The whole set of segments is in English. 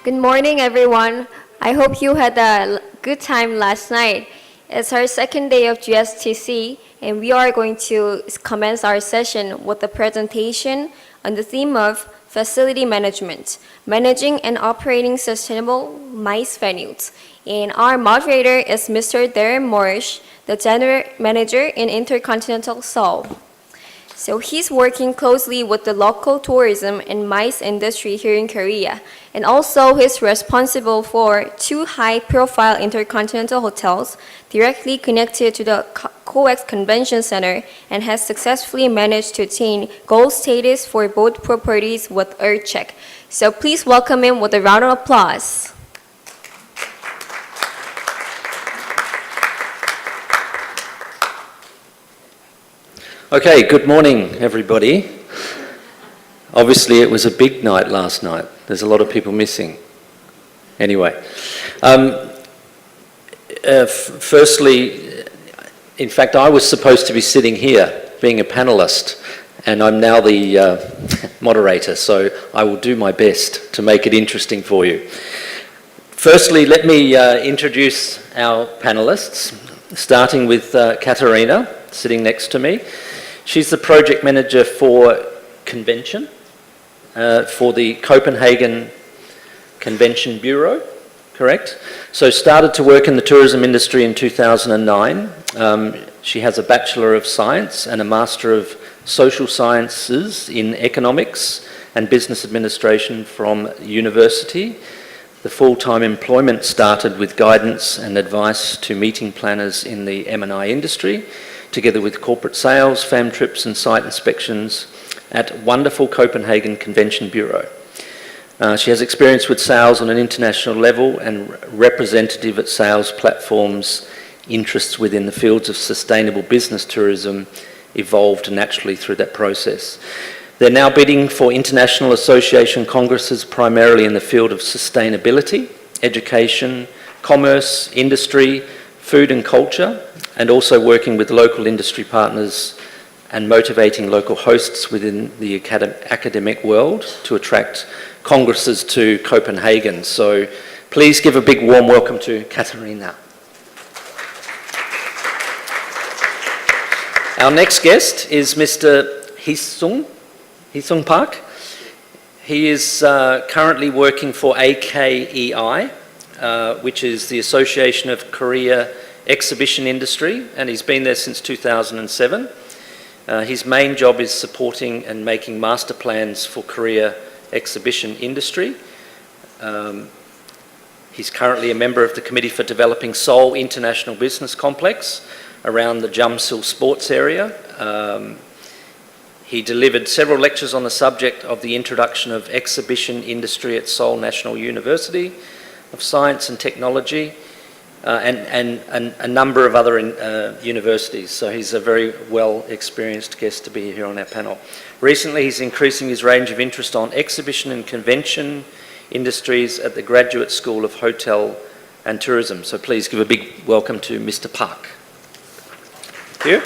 Good morning, everyone. I hope you had a good time last night. It's our second day of GSTC, and we are going to commence our session with a presentation on the theme of facility management, managing and operating sustainable MICE venues. And our moderator is Mr. Darren Morris, the General Manager in Intercontinental Seoul. So he's working closely with the local tourism and MICE industry here in Korea. And also he's responsible for 2 high-profile intercontinental hotels directly connected to the COEX Convention Center and has successfully managed to attain gold status for both properties with EarthCheck. So please welcome him with a round of applause. Okay, good morning, everybody. Obviously, it was a big night last night. There's a lot of people missing. Anyway, firstly, in fact, I was supposed to be sitting here being a panelist, and I'm now the moderator, so I will do my best to make it interesting for you. Firstly, let me introduce our panelists, starting with Katarina, sitting next to me. She's the project manager for convention for the Copenhagen Convention Bureau, correct? So started to work in the tourism industry in 2009. She has a Bachelor of Science and a Master of Social Sciences in Economics and Business Administration from university. The full-time employment started with guidance and advice to meeting planners in the M&I industry, together with corporate sales, fam trips and site inspections at wonderful Copenhagen Convention Bureau. She has experience with sales on an international level and representative at sales platforms. Interests within the fields of sustainable business tourism evolved naturally through that process. They're now bidding for international association congresses primarily in the field of sustainability, education, commerce, industry, food and culture, and also working with local industry partners and motivating local hosts within the academic world to attract congresses to Copenhagen. So please give a big warm welcome to Katarina. Our next guest is Mr. Hee-Sung Park. He is currently working for AKEI, which is the Association of Korea Exhibition Industry, and he's been there since 2007. His main job is supporting and making master plans for Korea exhibition industry. He's currently a member of the Committee for Developing Seoul International Business Complex around the Jamsil sports area. He delivered several lectures on the subject of the introduction of exhibition industry at Seoul National University of Science and Technology, and a number of other universities. So he's a very well experienced guest to be here on our panel. Recently he's increasing his range of interest on exhibition and convention industries at the Graduate School of Hotel and Tourism. So please give a big welcome to Mr. Park. Thank you.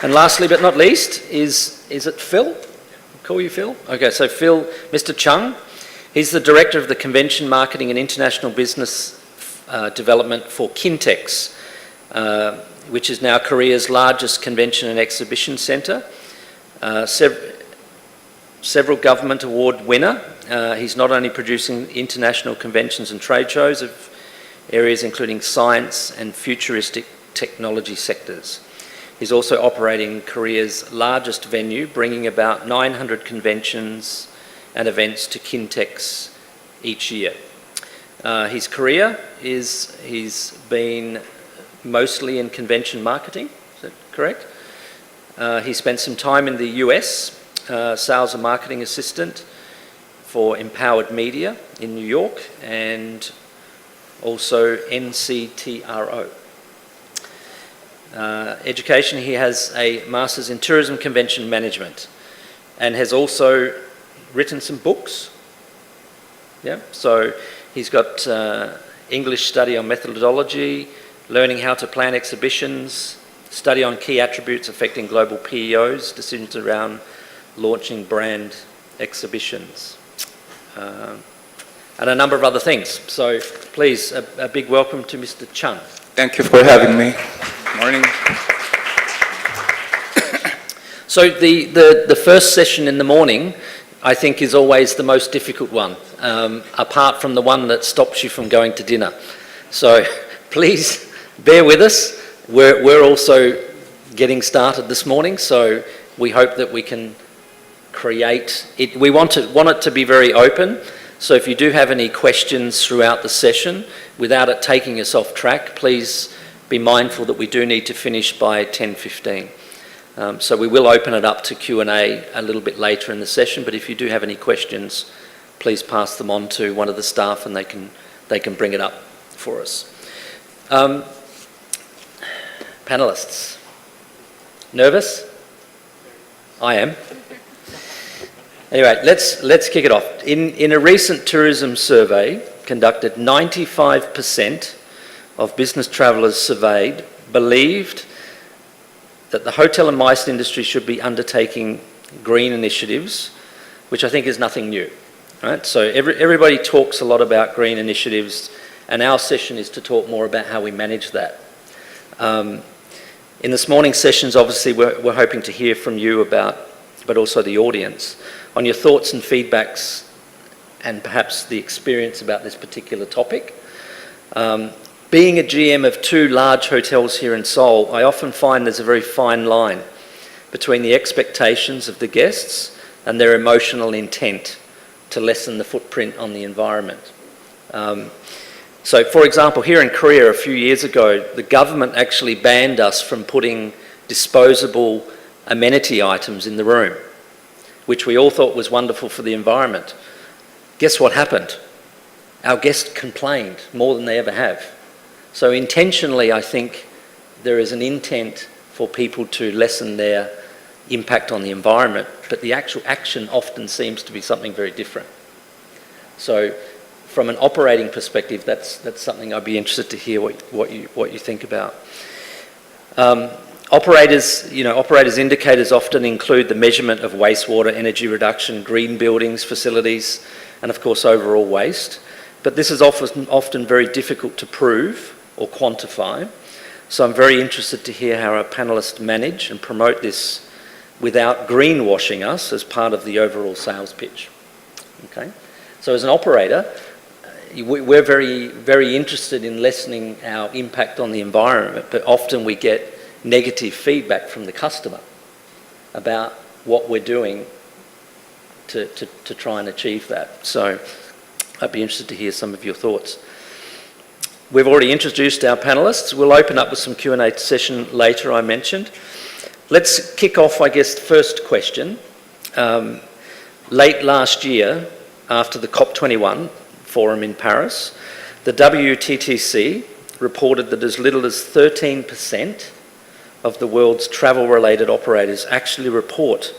And lastly but not least is it Phil? Call you Phil? Okay, so Phil, Mr. Chung, he's the Director of the Convention Marketing and International Business Development for Kintex, which is now Korea's largest convention and exhibition centre. Several government award winner. He's not only producing international conventions and trade shows of areas including science and futuristic technology sectors. He's also operating Korea's largest venue, bringing about 900 conventions and events to Kintex each year. His career is he's been mostly in convention marketing, is that correct? He spent some time in the US, sales and marketing assistant for Empowered Media in New York and also NCTRO. Education, he has a Master's in Tourism Convention Management and has also written some books. Yeah, so he's got English study on methodology, learning how to plan exhibitions, study on key attributes affecting global PEOs, decisions around launching brand exhibitions. and a number of other things. So please, a big welcome to Mr. Chung. Thank you for having me. Morning. So the first session in the morning, I think, is always the most difficult one, apart from the one that stops you from going to dinner. So please bear with us. We're also getting started this morning, so we hope that we can create it. We want it to be very open. So if you do have any questions throughout the session, without it taking us off track, please be mindful that we do need to finish by 10:15. So we will open it up to Q&A a little bit later in the session, but if you do have any questions, please pass them on to one of the staff and they can bring it up for us. Panelists, nervous? I am. Anyway, let's kick it off. In a recent tourism survey conducted, 95% of business travellers surveyed believed that the hotel and MICE industry should be undertaking green initiatives, which I think is nothing new. Right? So everybody talks a lot about green initiatives, and our session is to talk more about how we manage that. In this morning's sessions, obviously, we're hoping to hear from you about, but also the audience, on your thoughts and feedbacks and perhaps the experience about this particular topic. Being a GM of 2 large hotels here in Seoul, I often find there's a very fine line between the expectations of the guests and their emotional intent to lessen the footprint on the environment. So, for example, here in Korea a few years ago, the government actually banned us from putting disposable amenity items in the room, which we all thought was wonderful for the environment. Guess what happened? Our guests complained more than they ever have. So intentionally, I think there is an intent for people to lessen their impact on the environment, but the actual action often seems to be something very different. So from an operating perspective, that's something I'd be interested to hear what you think about. Operators indicators often include the measurement of wastewater, energy reduction, green buildings, facilities, and of course overall waste. But this is often very difficult to prove or quantify. So I'm very interested to hear how our panellists manage and promote this without greenwashing us as part of the overall sales pitch. Okay? So as an operator, we're very, very interested in lessening our impact on the environment, but often we get negative feedback from the customer about what we're doing to try and achieve that. So I'd be interested to hear some of your thoughts. We've already introduced our panellists. We'll open up with some Q&A session later, I mentioned. Let's kick off, I guess, the first question. Late last year, after the COP21 forum in Paris, the WTTC reported that as little as 13% of the world's travel-related operators actually report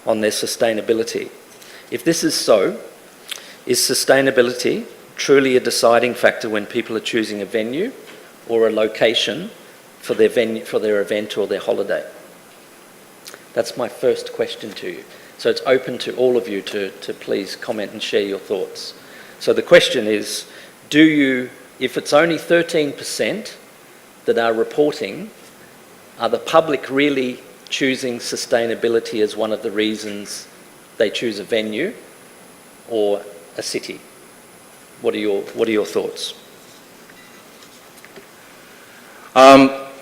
on their sustainability. If this is so, is sustainability truly a deciding factor when people are choosing a venue or a location for their event or their holiday? That's my first question to you. So it's open to all of you to please comment and share your thoughts. So the question is, if it's only 13% that are reporting, are the public really choosing sustainability as one of the reasons they choose a venue or a city? What are your thoughts?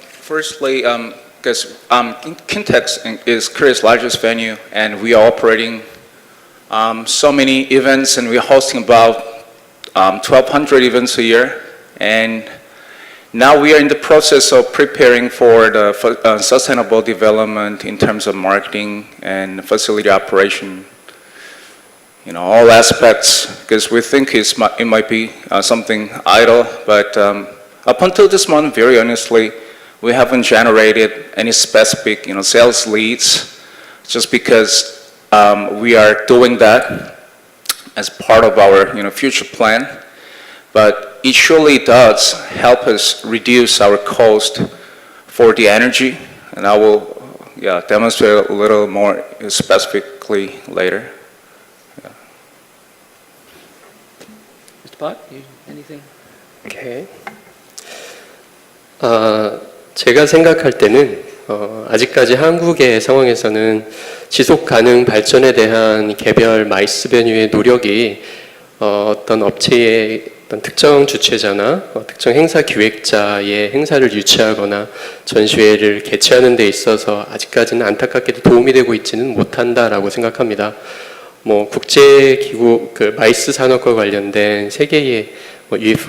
Firstly, because Kintex is Korea's largest venue, and we are operating so many events, and we're hosting about 1,200 events a year. And now we are in the process of preparing for the sustainable development in terms of marketing and facility operation. All aspects, because we think it might be something idle, but up until this month, very honestly, we haven't generated any specific, sales leads, just because we are doing that as part of our, future plan. But it surely does help us reduce our cost for the energy, and I will, demonstrate a little more specifically later. Mr. Park, anything? 오케이. 제가 생각할 때는 아직까지 한국의 상황에서는 지속 가능 발전에 대한 개별 마이스 베뉴의 노력이 어떤 업체의 어떤 특정 주최자나 특정 행사 기획자의 행사를 유치하거나 전시회를 개최하는 데 있어서 아직까지는 안타깝게도 도움이 되고 있지는 못한다라고 생각합니다. 뭐 국제기구 그 마이스 산업과 관련된 세계의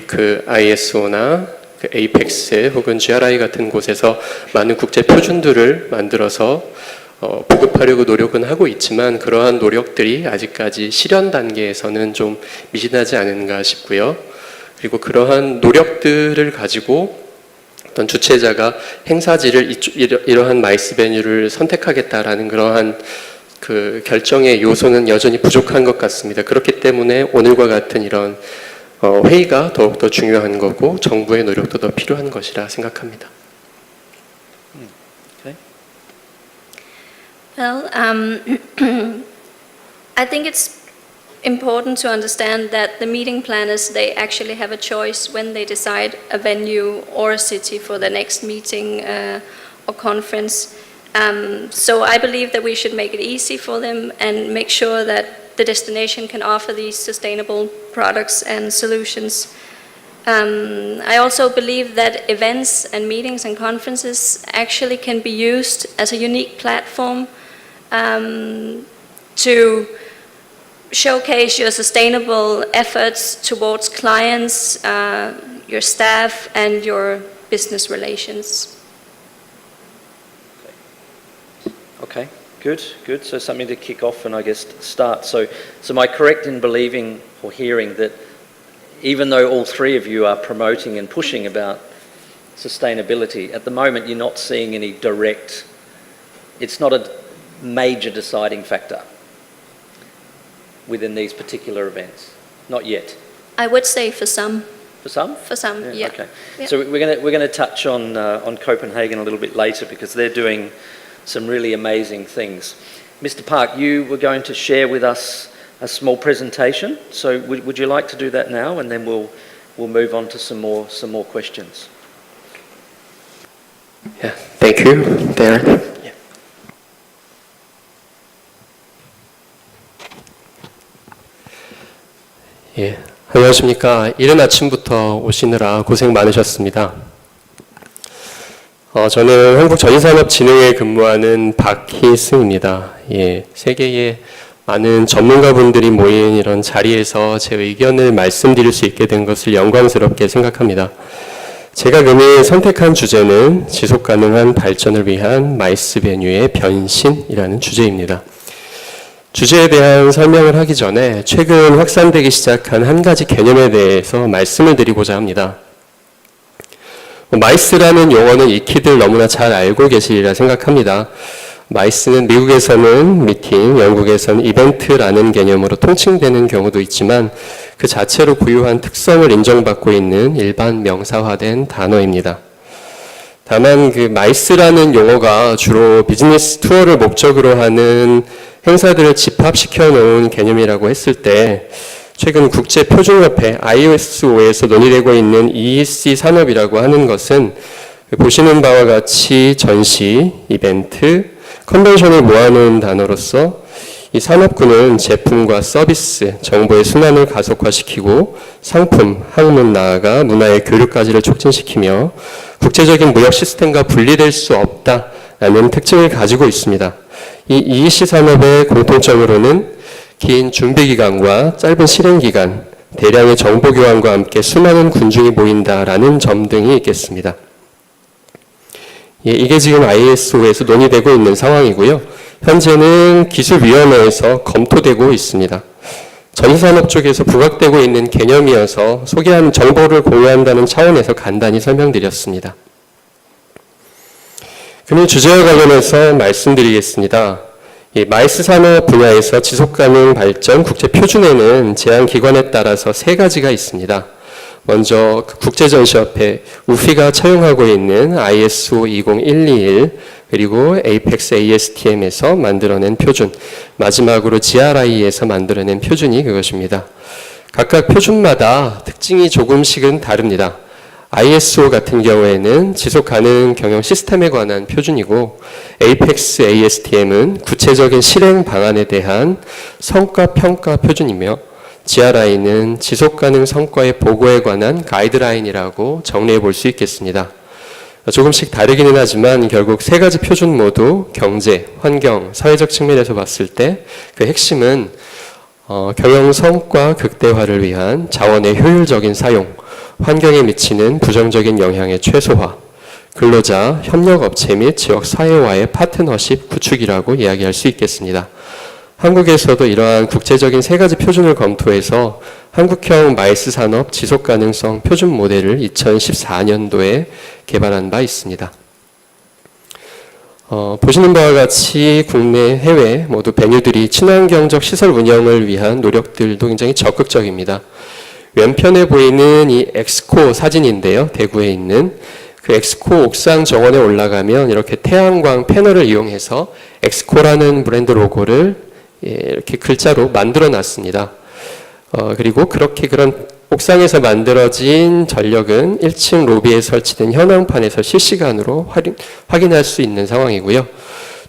그 ISO나 그 에이펙스 혹은 GRI 같은 곳에서 많은 국제 표준들을 만들어서 보급하려고 노력은 하고 있지만 그러한 노력들이 아직까지 실현 단계에서는 좀 미진하지 않은가 싶고요. 그리고 그러한 노력들을 가지고 어떤 주최자가 행사지를 이러한 마이스 베뉴를 선택하겠다라는 그러한 그 결정의 요소는 여전히 부족한 것 같습니다. 그렇기 때문에 오늘과 같은 이런 회의가 더욱더 중요한 거고 정부의 노력도 더 필요한 것이라 생각합니다. Okay. Well, I think it's important to understand that the meeting planners, they actually have a choice when they decide a venue or a city for the next meeting or conference. So I believe that we should make it easy for them and make sure that the destination can offer these sustainable products and solutions. I also believe that events and meetings and conferences actually can be used as a unique platform to showcase your sustainable efforts towards clients, your staff, and your business relations. Okay, good. So something to kick off and I guess start. So am I correct in believing or hearing that even though all three of you are promoting and pushing about sustainability, at the moment you're not seeing any direct, it's not a major deciding factor within these particular events? Not yet. I would say for some. For some? For some, yeah. Okay. Yeah. So we're going to touch on Copenhagen a little bit later because they're doing some really amazing things. Mr. Park, you were going to share with us a small presentation. So would you like to do that now, and then we'll move on to some more questions. Yeah, thank you, Darren. Yeah. 예, 안녕하십니까. 이른 아침부터 오시느라 고생 많으셨습니다. 저는 한국전기산업진흥회에 근무하는 박희승입니다. 예, 세계의 많은 전문가분들이 모인 이런 자리에서 제 의견을 말씀드릴 수 있게 된 것을 영광스럽게 생각합니다. 제가 금일 선택한 주제는 지속가능한 발전을 위한 마이스 베뉴의 변신이라는 주제입니다. 주제에 대한 설명을 하기 전에 최근 확산되기 시작한 한 가지 개념에 대해서 말씀을 드리고자 합니다. 마이스라는 용어는 익히들 너무나 잘 알고 계시리라 생각합니다. 마이스는 미국에서는 미팅, 영국에서는 이벤트라는 개념으로 통칭되는 경우도 있지만 그 자체로 부유한 특성을 인정받고 있는 일반 명사화된 단어입니다. 다만 그 마이스라는 용어가 주로 비즈니스 투어를 목적으로 하는 행사들을 집합시켜 놓은 개념이라고 했을 때 최근 국제표준협회 ISO에서 논의되고 있는 EEC 산업이라고 하는 것은 보시는 바와 같이 전시, 이벤트, 컨벤션을 모아놓은 단어로서 이 산업군은 제품과 서비스, 정보의 순환을 가속화시키고 상품, 학문 나아가 문화의 교류까지를 촉진시키며 국제적인 무역 시스템과 분리될 수 없다라는 특징을 가지고 있습니다. 이 EEC 산업의 공통점으로는 긴 준비기간과 짧은 실행기간, 대량의 정보교환과 함께 수많은 군중이 모인다라는 점 등이 있겠습니다. 예, 이게 지금 ISO에서 논의되고 있는 상황이고요. 현재는 기술위원회에서 검토되고 있습니다. 전시산업 쪽에서 부각되고 있는 개념이어서 소개하는 정보를 공유한다는 차원에서 간단히 설명드렸습니다. 그럼 주제와 관련해서 말씀드리겠습니다. 마이스 산업 분야에서 지속가능 발전 국제표준에는 제안기관에 따라서 세 가지가 있습니다. 먼저 국제전시협회 우피가 차용하고 있는 ISO 20121 그리고 에이펙스 ASTM에서 만들어낸 표준, 마지막으로 GRI에서 만들어낸 표준이 그것입니다. 각각 표준마다 특징이 조금씩은 다릅니다. ISO 같은 경우에는 지속 가능 경영 시스템에 관한 표준이고 APEX ASTM은 구체적인 실행 방안에 대한 성과 평가 표준이며 GRI는 지속 가능 성과의 보고에 관한 가이드라인이라고 정리해 볼 수 있겠습니다. 조금씩 다르기는 하지만 결국 세 가지 표준 모두 경제, 환경, 사회적 측면에서 봤을 때 그 핵심은 경영 성과 극대화를 위한 자원의 효율적인 사용, 환경에 미치는 부정적인 영향의 최소화, 근로자, 협력업체 및 지역사회와의 파트너십 구축이라고 이야기할 수 있겠습니다. 한국에서도 이러한 국제적인 세 가지 표준을 검토해서 한국형 마이스 산업 지속가능성 표준 모델을 2014년도에 개발한 바 있습니다. 보시는 바와 같이 국내, 해외 모두 베뉴들이 친환경적 시설 운영을 위한 노력들도 굉장히 적극적입니다. 왼편에 보이는 이 엑스코 사진인데요. 대구에 있는 그 엑스코 옥상 정원에 올라가면 이렇게 태양광 패널을 이용해서 엑스코라는 브랜드 로고를 이렇게 글자로 만들어 놨습니다. 그리고 그런 옥상에서 만들어진 전력은 1층 로비에 설치된 현황판에서 실시간으로 확인할 수 있는 상황이고요.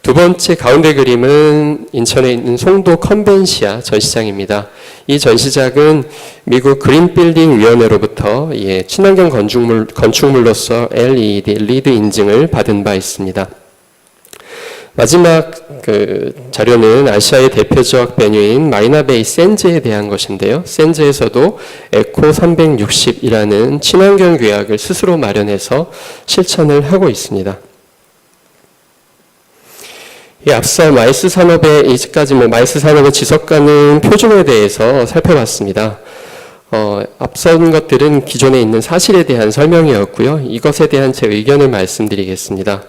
두 번째 가운데 그림은 인천에 있는 송도 컨벤시아 전시장입니다. 이 전시장은 미국 그린빌딩 위원회로부터 친환경 건축물로서 LED 리드 인증을 받은 바 있습니다. 마지막 자료는 아시아의 대표적 베뉴인 마리나베이 샌즈에 대한 것인데요. 샌즈에서도 에코 360이라는 친환경 규약을 스스로 마련해서 실천을 하고 있습니다. 앞서 마이스 산업의 이제까지 마이스 산업의 지속 가능 표준에 대해서 살펴봤습니다. 앞선 것들은 기존에 있는 사실에 대한 설명이었고요. 이것에 대한 제 의견을 말씀드리겠습니다.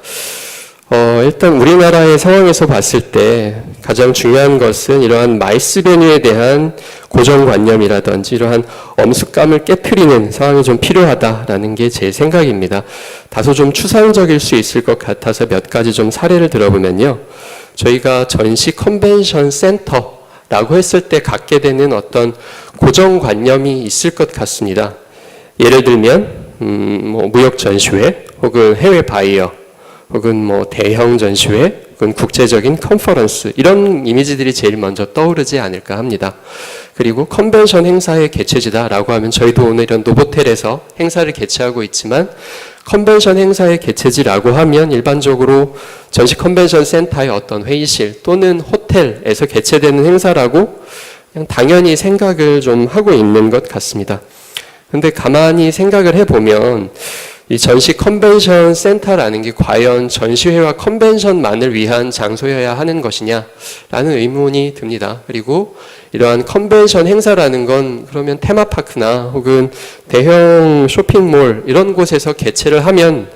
일단 우리나라의 상황에서 봤을 때 가장 중요한 것은 이러한 마이스 베뉴에 대한 고정관념이라든지 이러한 엄숙감을 깨트리는 상황이 좀 필요하다라는 게 제 생각입니다. 다소 좀 추상적일 수 있을 것 같아서 몇 가지 좀 사례를 들어보면요. 저희가 전시 컨벤션 센터라고 했을 때 갖게 되는 어떤 고정관념이 있을 것 같습니다. 예를 들면 무역 전시회 혹은 해외 바이어 혹은 대형 전시회, 혹은 국제적인 컨퍼런스 이런 이미지들이 제일 먼저 떠오르지 않을까 합니다. 그리고 컨벤션 행사의 개최지다라고 하면 저희도 오늘 이런 노보텔에서 행사를 개최하고 있지만 컨벤션 행사의 개최지라고 하면 일반적으로 전시 컨벤션 센터의 어떤 회의실 또는 호텔에서 개최되는 행사라고 그냥 당연히 생각을 좀 하고 있는 것 같습니다. 근데 가만히 생각을 해보면 이 전시 컨벤션 센터라는 게 과연 전시회와 컨벤션만을 위한 장소여야 하는 것이냐라는 의문이 듭니다. 그리고 이러한 컨벤션 행사라는 건 그러면 테마파크나 혹은 대형 쇼핑몰 이런 곳에서 개최를 하면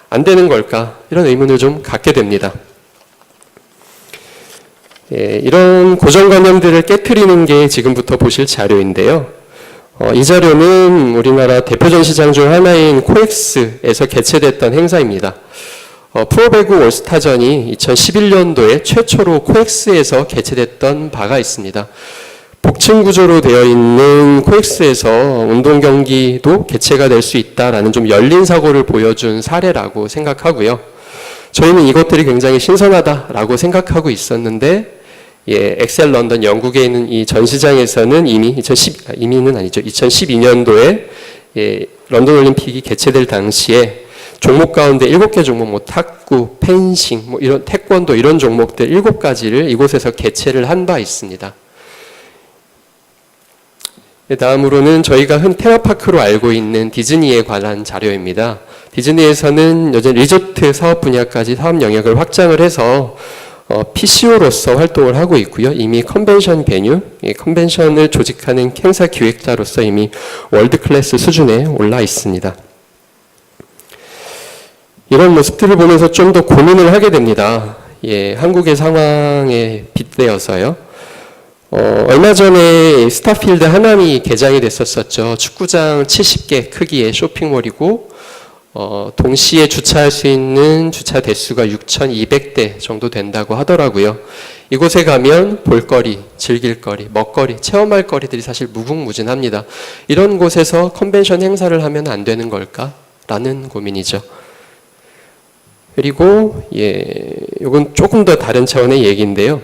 안 되는 걸까? 이런 의문을 좀 갖게 됩니다. 이런 고정관념들을 깨트리는 게 지금부터 보실 자료인데요. 이 자료는 우리나라 대표 전시장 중 하나인 코엑스에서 개최됐던 행사입니다. 프로배구 올스타전이 2011년도에 최초로 코엑스에서 개최됐던 바가 있습니다. 복층 구조로 되어 있는 코엑스에서 운동 경기도 개최가 될 수 있다라는 좀 열린 사고를 보여준 사례라고 생각하고요. 저희는 이것들이 굉장히 신선하다라고 생각하고 있었는데 엑셀 런던 영국에 있는 이 전시장에서는 이미는 아니죠. 2012년도에 런던 올림픽이 개최될 당시에 종목 가운데 7개 종목, 탁구, 펜싱, 이런 태권도 이런 종목들 7가지를 이곳에서 개최를 한 바 있습니다. 다음으로는 저희가 흔 테마파크로 알고 있는 디즈니에 관한 자료입니다. 디즈니에서는 여전히 리조트 사업 분야까지 사업 영역을 확장을 해서 PCO로서 활동을 하고 있고요. 이미 컨벤션 베뉴, 컨벤션을 조직하는 행사 기획자로서 이미 월드 클래스 수준에 올라 있습니다. 이런 모습들을 보면서 좀 더 고민을 하게 됩니다. 한국의 상황에 빗대어서요. 얼마 전에 스타필드 하남이 개장이 됐었죠. 축구장 70개 크기의 쇼핑몰이고 동시에 주차할 수 있는 주차 대수가 6,200대 정도 된다고 하더라고요. 이곳에 가면 볼거리, 즐길거리, 먹거리, 체험할 거리들이 사실 무궁무진합니다. 이런 곳에서 컨벤션 행사를 하면 안 되는 걸까? 라는 고민이죠. 그리고 이건 조금 더 다른 차원의 얘기인데요.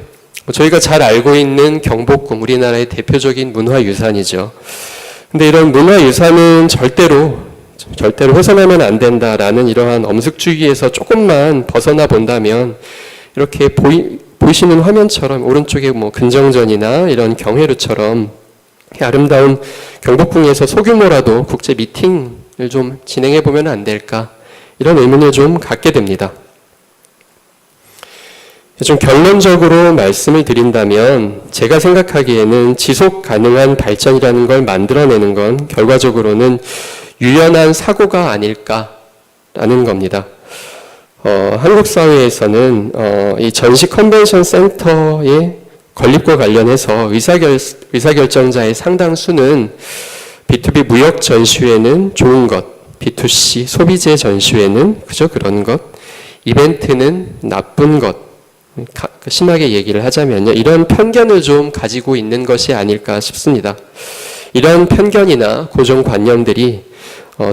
저희가 잘 알고 있는 경복궁, 우리나라의 대표적인 문화유산이죠. 근데 이런 문화유산은 절대로 훼손하면 안 된다라는 이러한 엄숙주의에서 조금만 벗어나 본다면 이렇게 보이시는 화면처럼 오른쪽에 뭐 근정전이나 이런 경회루처럼 아름다운 경복궁에서 소규모라도 국제 미팅을 좀 진행해 보면 안 될까? 이런 의문을 좀 갖게 됩니다. 좀 결론적으로 말씀을 드린다면 제가 생각하기에는 지속 가능한 발전이라는 걸 만들어내는 건 결과적으로는 유연한 사고가 아닐까라는 겁니다. 한국 사회에서는 이 전시 컨벤션 센터의 건립과 관련해서 의사결정자의 상당수는 B2B 무역 전시회는 좋은 것, B2C 소비재 전시회는 그저 그런 것, 이벤트는 나쁜 것, 심하게 얘기를 하자면요. 이런 편견을 좀 가지고 있는 것이 아닐까 싶습니다. 이런 편견이나 고정관념들이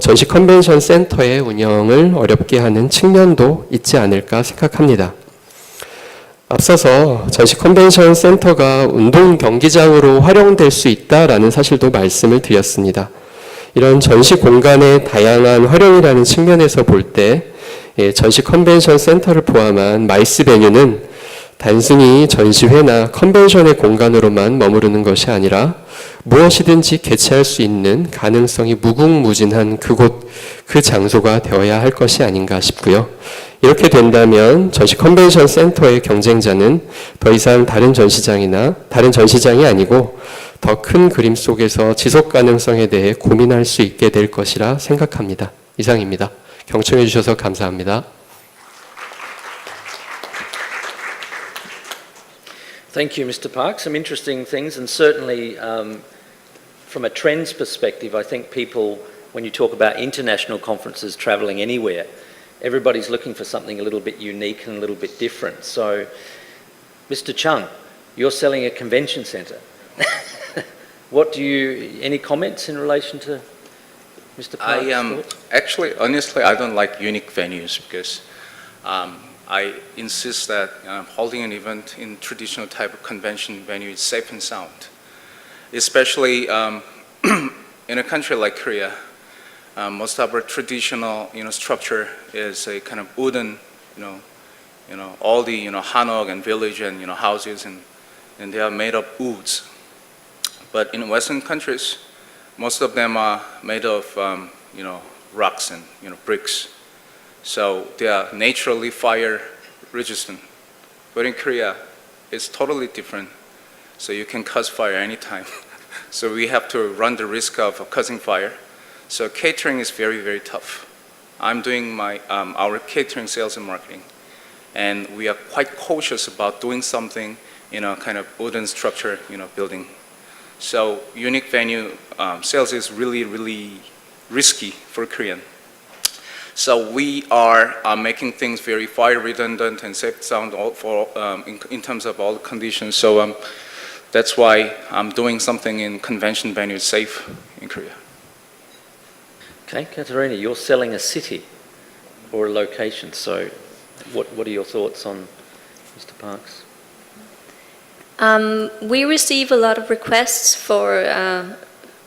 전시 컨벤션 센터의 운영을 어렵게 하는 측면도 있지 않을까 생각합니다. 앞서서 전시 컨벤션 센터가 운동 경기장으로 활용될 수 있다라는 사실도 말씀을 드렸습니다. 이런 전시 공간의 다양한 활용이라는 측면에서 볼 때 전시 컨벤션 센터를 포함한 마이스 베뉴는 단순히 전시회나 컨벤션의 공간으로만 머무르는 것이 아니라 무엇이든지 개최할 수 있는 가능성이 무궁무진한 그곳, 그 장소가 되어야 할 것이 아닌가 싶고요. 이렇게 된다면 전시 컨벤션 센터의 경쟁자는 더 이상 다른 전시장이 아니고 더 큰 그림 속에서 지속 가능성에 대해 고민할 수 있게 될 것이라 생각합니다. 이상입니다. 경청해 주셔서 감사합니다. Thank you, Mr. Park. Some interesting things, and certainly from a trends perspective, I think people, when you talk about international conferences travelling anywhere, everybody's looking for something a little bit unique and a little bit different. So, Mr. Chung, you're selling a convention centre. Any comments in relation to Mr. Park's thoughts? Actually, honestly, I don't like unique venues because I insist that holding an event in traditional type of convention venue is safe and sound. Especially in a country like Korea, most of our traditional structure is a kind of wooden, all the hanok and village and houses and they are made of woods. But in Western countries, most of them are made of rocks and bricks. So they are naturally fire resistant. But in Korea, it's totally different. So you can cause fire anytime. So we have to run the risk of causing fire. So catering is very, very tough. I'm doing our catering sales and marketing. And we are quite cautious about doing something in a kind of wooden structure, building. So unique venue sales is really, really risky for Korean. So we are making things very fire redundant and safe sound in terms of all the conditions. So that's why I'm doing something in convention venues safe in Korea. Okay, Katerina, you're selling a city or a location. So what are your thoughts on Mr. Parks? We receive a lot of requests for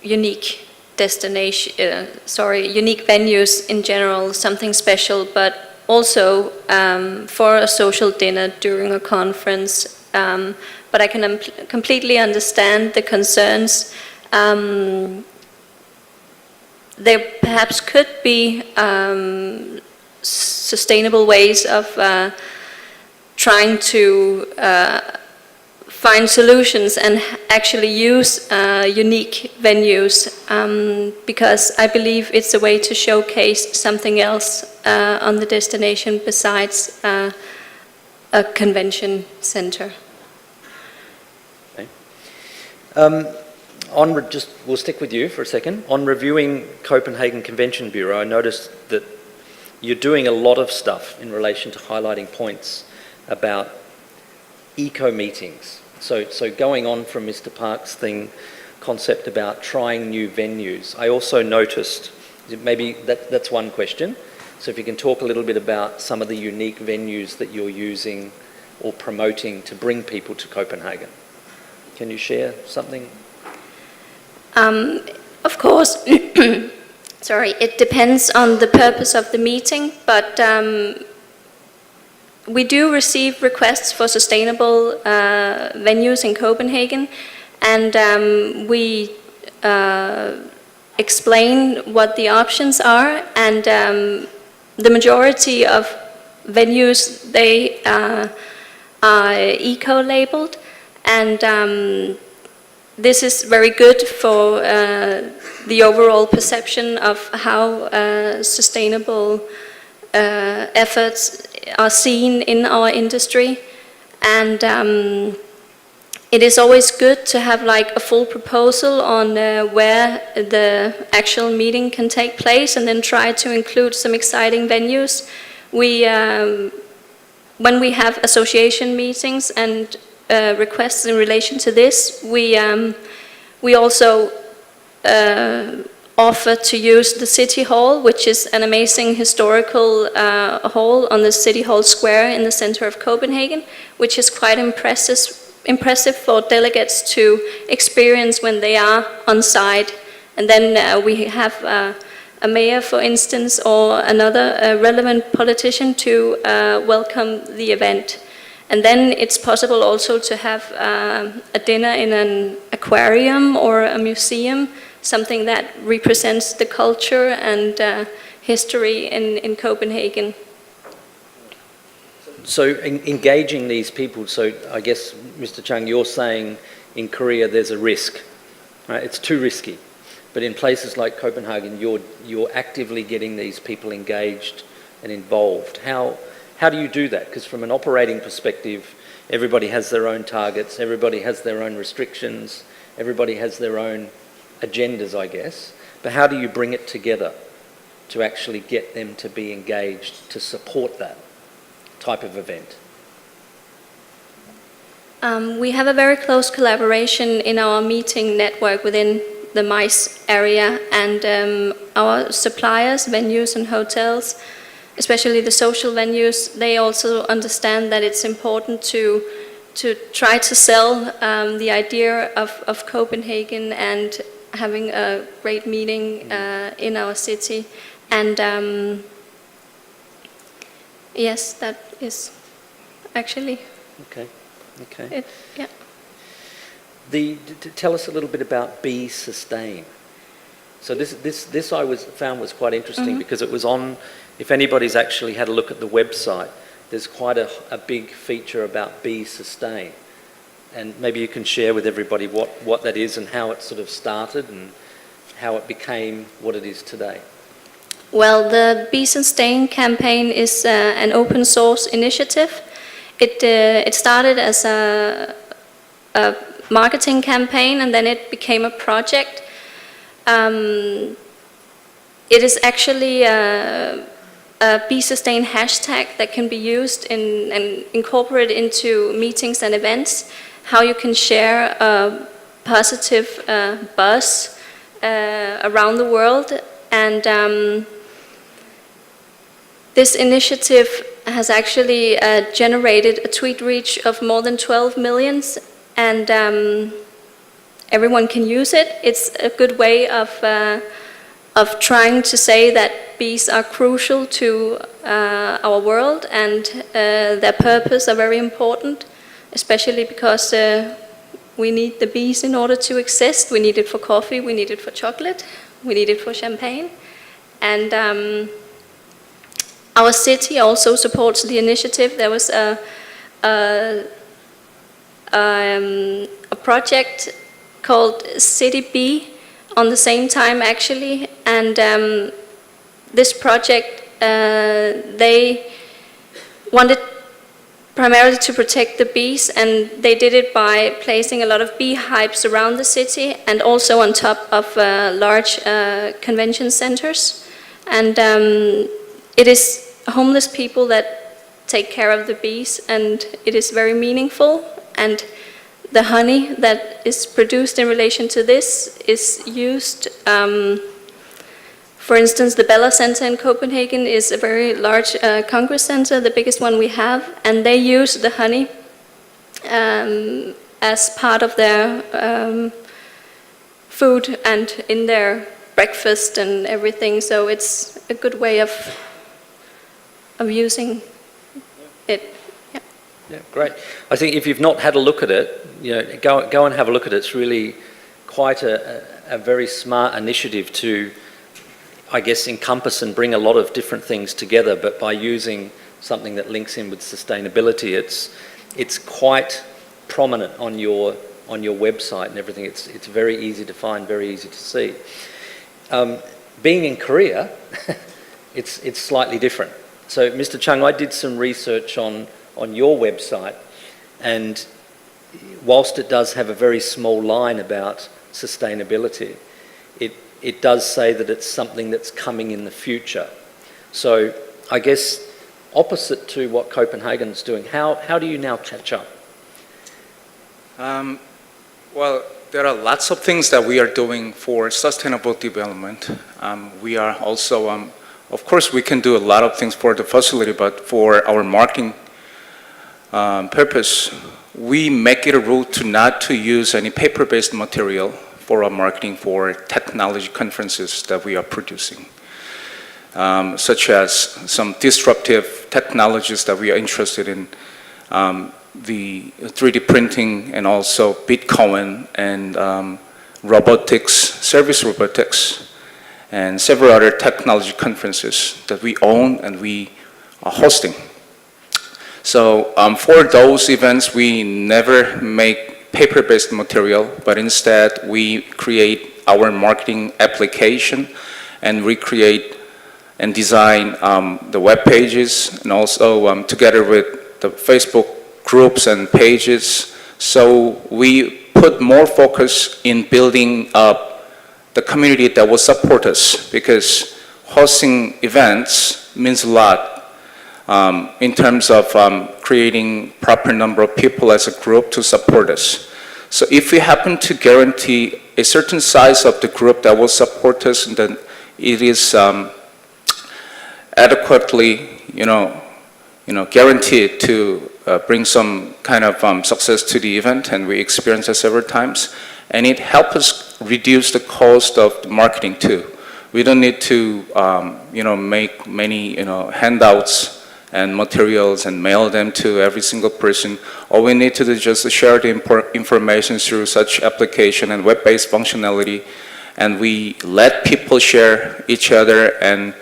unique unique venues in general, something special, but also for a social dinner during a conference. But I can completely understand the concerns. There perhaps could be sustainable ways of trying to find solutions and actually use unique venues because I believe it's a way to showcase something else on the destination besides a convention center. Okay. We'll stick with you for a second. On reviewing Copenhagen Convention Bureau, I noticed that you're doing a lot of stuff in relation to highlighting points about eco meetings. So going on from Mr. Park's concept about trying new venues, I also noticed, maybe that's one question. So if you can talk a little bit about some of the unique venues that you're using or promoting to bring people to Copenhagen. Can you share something? Of course, sorry, it depends on the purpose of the meeting, but we do receive requests for sustainable venues in Copenhagen, and we explain what the options are, and the majority of venues, they are eco-labeled, and this is very good for the overall perception of how sustainable efforts are seen in our industry. And it is always good to have like a full proposal on where the actual meeting can take place, and then try to include some exciting venues. When we have association meetings and requests in relation to this, we also offer to use the City Hall, which is an amazing historical hall on the City Hall Square in the center of Copenhagen, which is quite impressive for delegates to experience when they are on site. And then we have a mayor, for instance, or another relevant politician to welcome the event. And then it's possible also to have a dinner in an aquarium or a museum, something that represents the culture and history in Copenhagen. So engaging these people, so I guess, Mr. Chung, you're saying in Korea there's a risk, right? It's too risky. But in places like Copenhagen, you're actively getting these people engaged and involved. How do you do that? Because from an operating perspective, everybody has their own targets, everybody has their own restrictions, everybody has their own agendas, I guess. But how do you bring it together to actually get them to be engaged, to support that type of event? We have a very close collaboration in our meeting network within the MICE area, and our suppliers, venues and hotels, especially the social venues, they also understand that it's important to try to sell the idea of Copenhagen and having a great meeting in our city. And yes, that is actually Okay. it. Yeah. Tell us a little bit about Be Sustain. So this I found was quite interesting because it was on, if anybody's actually had a look at the website, there's quite a big feature about Be Sustain. And maybe you can share with everybody what that is and how it sort of started and how it became what it is today. Well, the Be Sustain campaign is an open source initiative. It started as a marketing campaign, and then it became a project. It is actually a Be Sustain hashtag that can be used and incorporated into meetings and events, how you can share a positive buzz around the world. And this initiative has actually generated a tweet reach of more than 12 million, and everyone can use it. It's a good way of trying to say that bees are crucial to our world, and their purpose are very important, especially because we need the bees in order to exist. We need it for coffee, we need it for chocolate, we need it for champagne. And our city also supports the initiative. There was a project called City Bee on the same time, actually, and this project, they wanted primarily to protect the bees, and they did it by placing a lot of beehives around the city and also on top of large convention centers. And it is homeless people that take care of the bees, and it is very meaningful. And the honey that is produced in relation to this is used. For instance, the Bella Center in Copenhagen is a very large congress center, the biggest one we have, and they use the honey as part of their food and in their breakfast and everything. So it's a good way of using it. Yeah. Yeah, great. I think if you've not had a look at it, go and have a look at it. It's really quite a very smart initiative to, I guess, encompass and bring a lot of different things together, but by using something that links in with sustainability, it's quite prominent on your website and everything. It's very easy to find, very easy to see. Being in Korea, it's slightly different. So, Mr. Chung, I did some research on your website, and whilst it does have a very small line about sustainability, it does say that it's something that's coming in the future. So I guess opposite to what Copenhagen's doing, how do you now catch up? Well, there are lots of things that we are doing for sustainable development. We are also, of course, we can do a lot of things for the facility, but for our marketing purpose, we make it a rule not to use any paper-based material for our marketing for technology conferences that we are producing, such as some disruptive technologies that we are interested in, the 3D printing and also Bitcoin and robotics, service robotics, and several other technology conferences that we own and we are hosting. So for those events, we never make paper-based material, but instead we create our marketing application and recreate and design the web pages, and also together with the Facebook groups and pages. So we put more focus in building up the community that will support us, because hosting events means a lot in terms of creating proper number of people as a group to support us. So if we happen to guarantee a certain size of the group that will support us, then it is adequately, guaranteed to bring some kind of success to the event, and we experienced it several times. And it helps us reduce the cost of the marketing too. We don't need to, make many, handouts and materials and mail them to every single person. All we need to do is just share the information through such application and web-based functionality, and we let people share each other and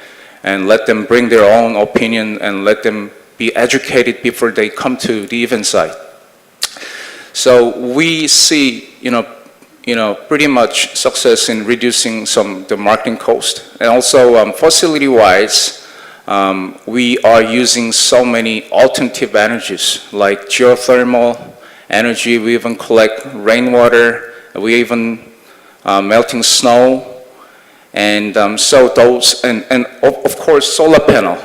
let them bring their own opinion and let them be educated before they come to the event site. So we see, pretty much success in reducing the marketing cost. And also facility-wise, we are using so many alternative energies like geothermal energy. We even collect rainwater. We even melting snow, and so those, and of course solar panel.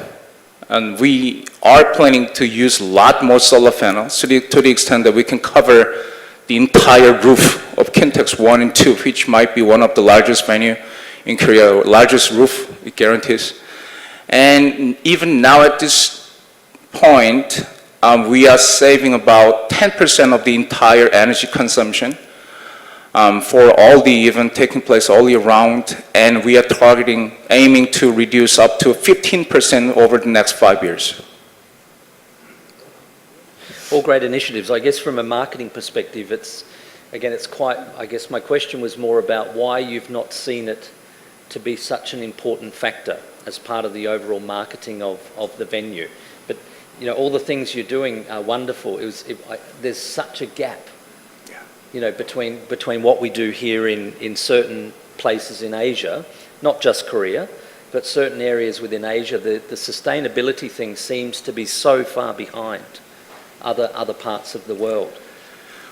And we are planning to use a lot more solar panels to the extent that we can cover the entire roof of Kintex 1 and 2, which might be one of the largest venue in Korea, largest roof, it guarantees. And even now at this point, we are saving about 10% of the entire energy consumption for all the events taking place all year round, and we are aiming to reduce up to 15% over the next 5 years. All great initiatives. I guess from a marketing perspective, it's quite, I guess my question was more about why you've not seen it to be such an important factor as part of the overall marketing of the venue. But, all the things you're doing are wonderful. There's such a gap, between what we do here in certain places in Asia, not just Korea, but certain areas within Asia. The sustainability thing seems to be so far behind other parts of the world.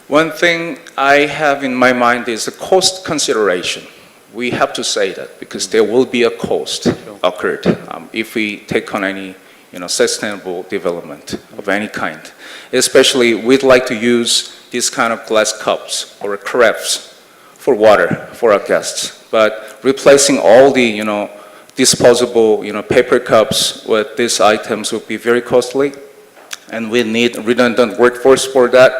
One thing I have in my mind is the cost consideration. We have to say that because there will be a cost occurred if we take on any, sustainable development of any kind. Especially, we'd like to use these kind of glass cups or carafes for water for our guests. But replacing all the, disposable, paper cups with these items would be very costly, and we need redundant workforce for that.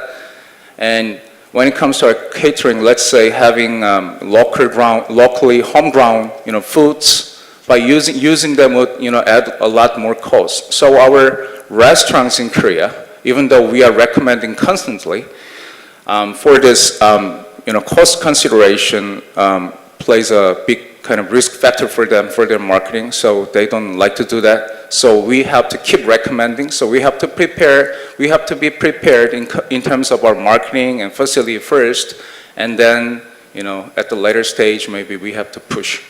And when it comes to our catering, let's say having locally homegrown, foods, by using them would, add a lot more cost. So our restaurants in Korea, even though we are recommending constantly, for this, cost consideration plays a big kind of risk factor for them for their marketing. So they don't like to do that. So we have to keep recommending. So we have to prepare. We have to be prepared in terms of our marketing and facility first, and then, at the later stage, maybe we have to push.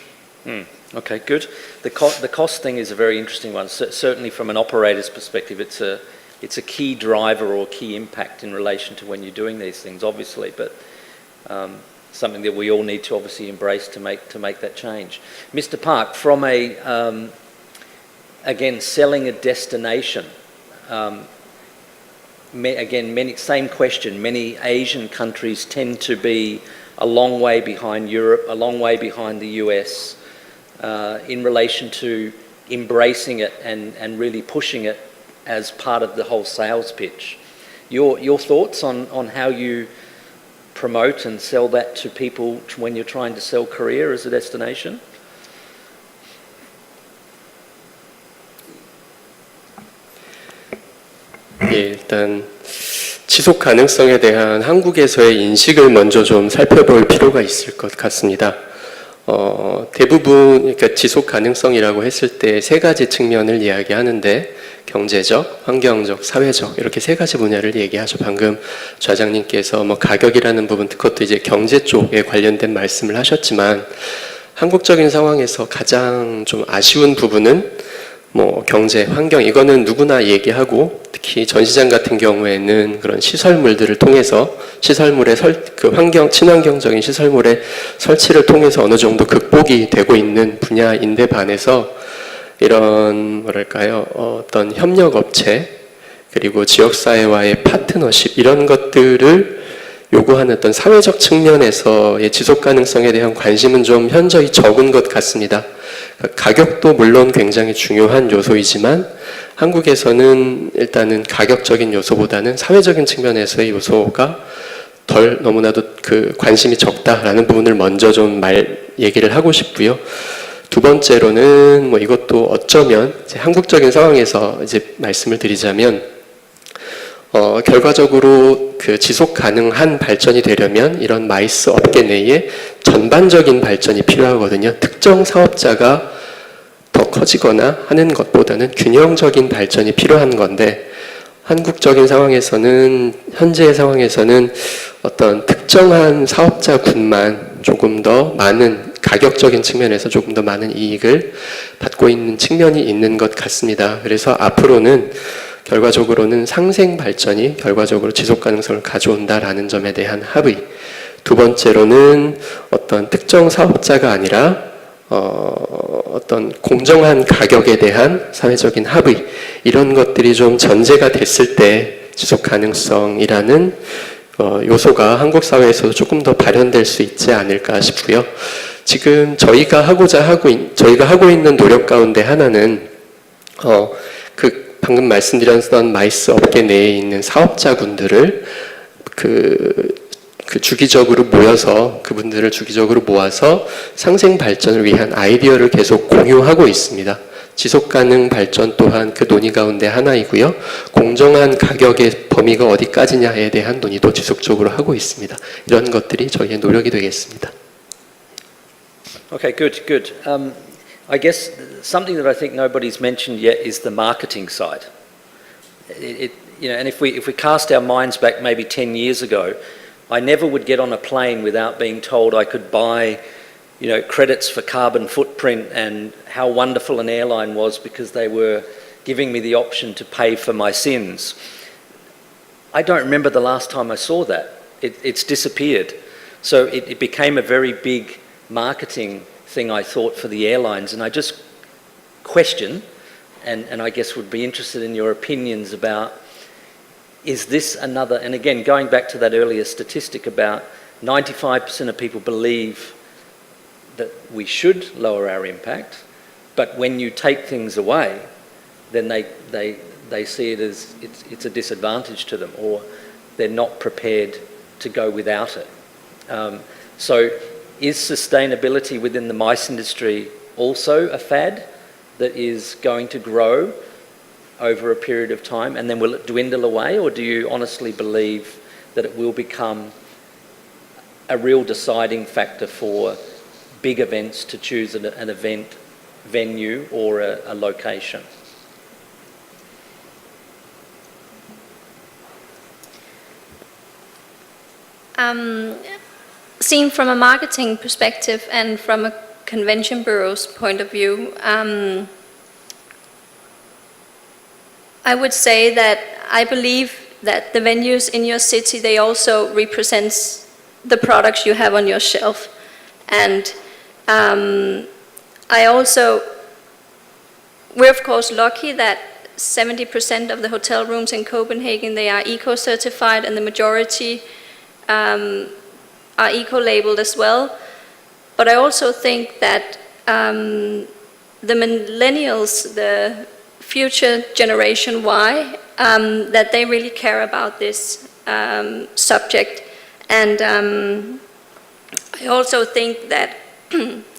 Okay, good. The cost thing is a very interesting one. Certainly from an operator's perspective, it's a key driver or key impact in relation to when you're doing these things, obviously, but something that we all need to obviously embrace to make that change. Mr. Park, from again, selling a destination, same question, many Asian countries tend to be a long way behind Europe, a long way behind the US, in relation to embracing it and really pushing it as part of the whole sales pitch. Your thoughts on how you promote and sell that to people when you're trying to sell Korea as a destination? 예, 일단 지속 가능성에 대한 한국에서의 인식을 먼저 좀 살펴볼 필요가 있을 것 같습니다. 대부분 그러니까 지속 가능성이라고 했을 때 세 가지 측면을 이야기하는데 경제적, 환경적, 사회적 이렇게 세 가지 분야를 얘기하죠. 방금 좌장님께서 가격이라는 부분 그것도 이제 경제 쪽에 관련된 말씀을 하셨지만 한국적인 상황에서 가장 좀 아쉬운 부분은 경제, 환경 이거는 누구나 얘기하고 특히 전시장 같은 경우에는 그런 시설물들을 통해서 시설물의 친환경적인 시설물의 설치를 통해서 어느 정도 극복이 되고 있는 분야인데 반해서 이런 어떤 협력업체 그리고 지역사회와의 파트너십 이런 것들을 요구하는 어떤 사회적 측면에서의 지속가능성에 대한 관심은 좀 현저히 적은 것 같습니다. 가격도 물론 굉장히 중요한 요소이지만 한국에서는 일단은 가격적인 요소보다는 사회적인 측면에서의 요소가 너무나도 관심이 적다라는 부분을 먼저 좀 얘기를 하고 싶고요. 두 번째로는 이것도 어쩌면 이제 한국적인 상황에서 이제 말씀을 드리자면 결과적으로 지속 가능한 발전이 되려면 이런 마이스 업계 내에 전반적인 발전이 필요하거든요. 특정 사업자가 더 커지거나 하는 것보다는 균형적인 발전이 필요한 건데 한국적인 상황에서는 현재의 상황에서는 어떤 특정한 사업자군만 조금 더 많은 가격적인 측면에서 조금 더 많은 이익을 받고 있는 측면이 있는 것 같습니다. 그래서 앞으로는 결과적으로는 상생 발전이 결과적으로 지속 가능성을 가져온다라는 점에 대한 합의. 두 번째로는 어떤 특정 사업자가 아니라 어떤 공정한 가격에 대한 사회적인 합의 이런 것들이 좀 전제가 됐을 때 지속 가능성이라는 요소가 한국 사회에서도 조금 더 발현될 수 있지 않을까 싶고요. 지금 저희가 하고 있는 노력 가운데 하나는 방금 말씀드렸던 마이스 업계 내에 있는 사업자분들을 주기적으로 모여서 그분들을 주기적으로 모아서 상생 발전을 위한 아이디어를 계속 공유하고 있습니다. 지속가능 발전 또한 그 논의 가운데 하나이고요. 공정한 가격의 범위가 어디까지냐에 대한 논의도 지속적으로 하고 있습니다. 이런 것들이 저희의 노력이 되겠습니다. Okay, good. I guess something that I think nobody's mentioned yet is the marketing side. And if we cast our minds back maybe 10 years ago, I never would get on a plane without being told I could buy, credits for carbon footprint and how wonderful an airline was because they were giving me the option to pay for my sins. I don't remember the last time I saw that. It's disappeared. So it became a very big marketing thing, I thought, for the airlines. And I just question and I guess would be interested in your opinions about, is this another, and again, going back to that earlier statistic about 95% of people believe that we should lower our impact, but when you take things away, then they see it as it's a disadvantage to them, or they're not prepared to go without it. So is sustainability within the mice industry also a fad that is going to grow over a period of time, and then will it dwindle away, or do you honestly believe that it will become a real deciding factor for big events to choose an event venue or a location? Seen from a marketing perspective and from a convention bureau's point of view, I would say that I believe that the venues in your city, they also represent the products you have on your shelf. And we're of course lucky that 70% of the hotel rooms in Copenhagen, they are eco-certified, and the majority are eco-labeled as well. But I also think that the millennials, the future generation Y, that they really care about this subject. And I also think that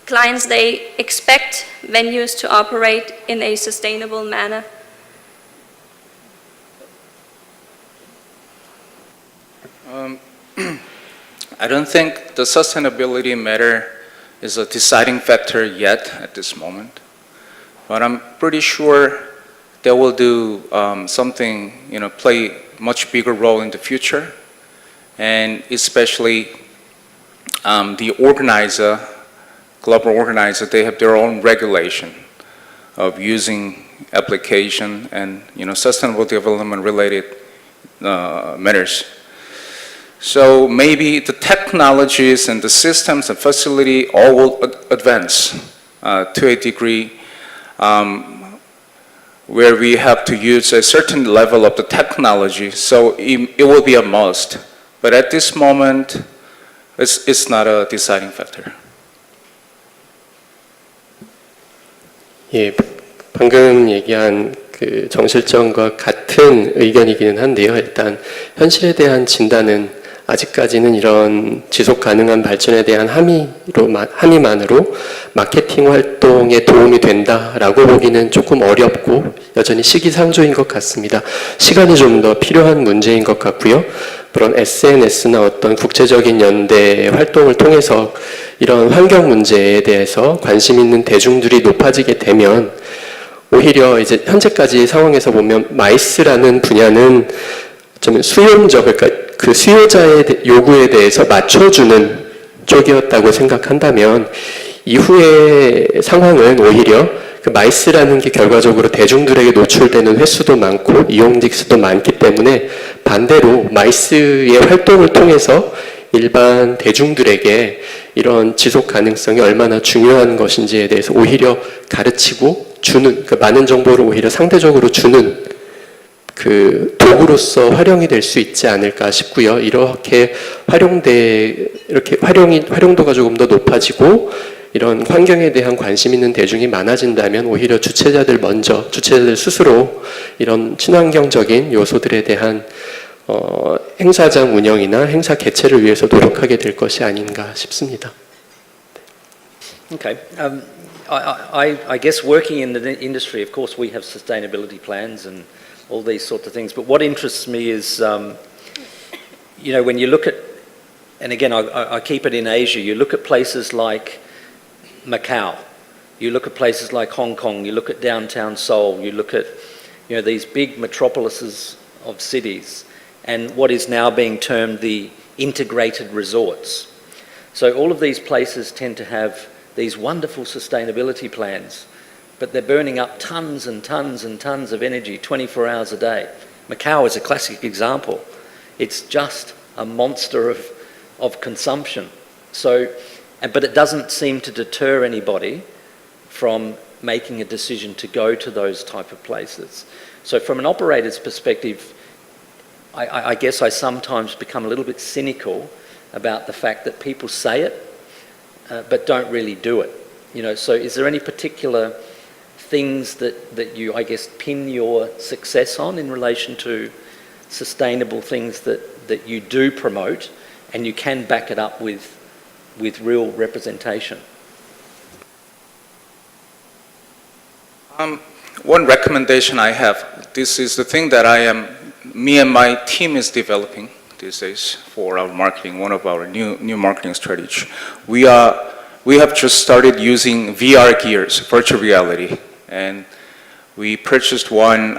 clients, they expect venues to operate in a sustainable manner. I don't think the sustainability matter is a deciding factor yet at this moment, but I'm pretty sure they will do something, play much bigger role in the future, and especially the organizer, global organizer, they have their own regulation of using application and sustainable development related matters. So maybe the technologies and the systems and facility all will advance to a degree where we have to use a certain level of the technology, so it will be a must. But at this moment, it's not a deciding factor. 예, 방금 얘기한 그 정실정과 같은 의견이기는 한데요. 일단 현실에 대한 진단은 아직까지는 이런 지속 가능한 발전에 대한 함의만으로 마케팅 활동에 도움이 된다라고 보기는 조금 어렵고 여전히 시기상조인 것 같습니다. 시간이 좀 더 필요한 문제인 것 같고요. 그런 SNS나 어떤 국제적인 연대 활동을 통해서 이런 환경 문제에 대해서 관심 있는 대중들이 높아지게 되면 오히려 이제 현재까지 상황에서 보면 마이스라는 분야는 좀 수용적, 그러니까 그 수요자의 요구에 대해서 맞춰주는 쪽이었다고 생각한다면 이후의 상황은 오히려 그 마이스라는 게 결과적으로 대중들에게 노출되는 횟수도 많고 이용직 수도 많기 때문에 반대로 마이스의 활동을 통해서 일반 대중들에게 이런 지속 가능성이 얼마나 중요한 것인지에 대해서 오히려 가르치고 주는, 그 많은 정보를 오히려 상대적으로 주는 그 도구로서 활용이 될 수 있지 않을까 싶고요. 이렇게 활용도가 조금 더 높아지고 이런 환경에 대한 관심 있는 대중이 많아진다면 오히려 주최자들 스스로 이런 친환경적인 요소들에 대한 행사장 운영이나 행사 개최를 위해서 노력하게 될 것이 아닌가 싶습니다. Okay. I guess working in the industry, of course, we have sustainability plans and all these sorts of things. But what interests me is, when you look at, and again, I keep it in Asia, you look at places like Macau, you look at places like Hong Kong, you look at downtown Seoul, you look at, these big metropolises of cities, and what is now being termed the integrated resorts. So all of these places tend to have these wonderful sustainability plans, but they're burning up tons and tons and tons of energy 24 hours a day. Macau is a classic example. It's just a monster of consumption. So, but it doesn't seem to deter anybody from making a decision to go to those type of places. So from an operator's perspective, I guess I sometimes become a little bit cynical about the fact that people say it, but don't really do it. So is there any particular things that you, I guess, pin your success on in relation to sustainable things that you do promote and you can back it up with real representation? One recommendation I have, this is the thing that me and my team is developing these days for our marketing, one of our new marketing strategy. We have just started using VR gears, virtual reality, and we purchased one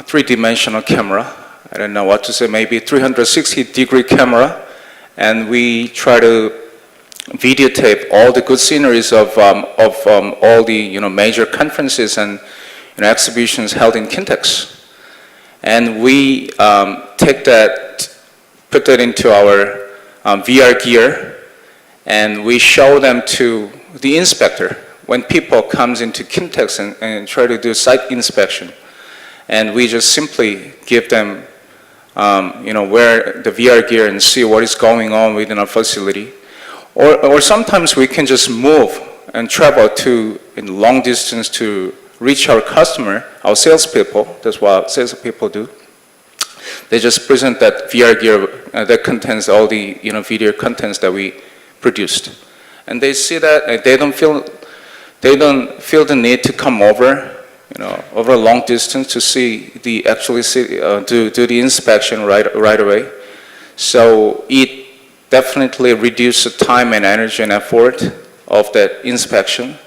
three-dimensional camera. I don't know what to say, maybe 360-degree camera, and we try to videotape all the good sceneries of all the major conferences and exhibitions held in Kintex, and we put that into our VR gear, and we show them to the inspector when people comes into Kintex and try to do site inspection, and we just simply give them wear the VR gear and see what is going on within our facility. Or sometimes we can just move and travel in long distance to reach our customer, our salespeople. That's what salespeople do. They just present that VR gear that contains all the video contents that we produced, and they see that they don't feel the need to come over a long distance to see do the inspection right away. So it definitely reduces the time and energy and effort of that inspection.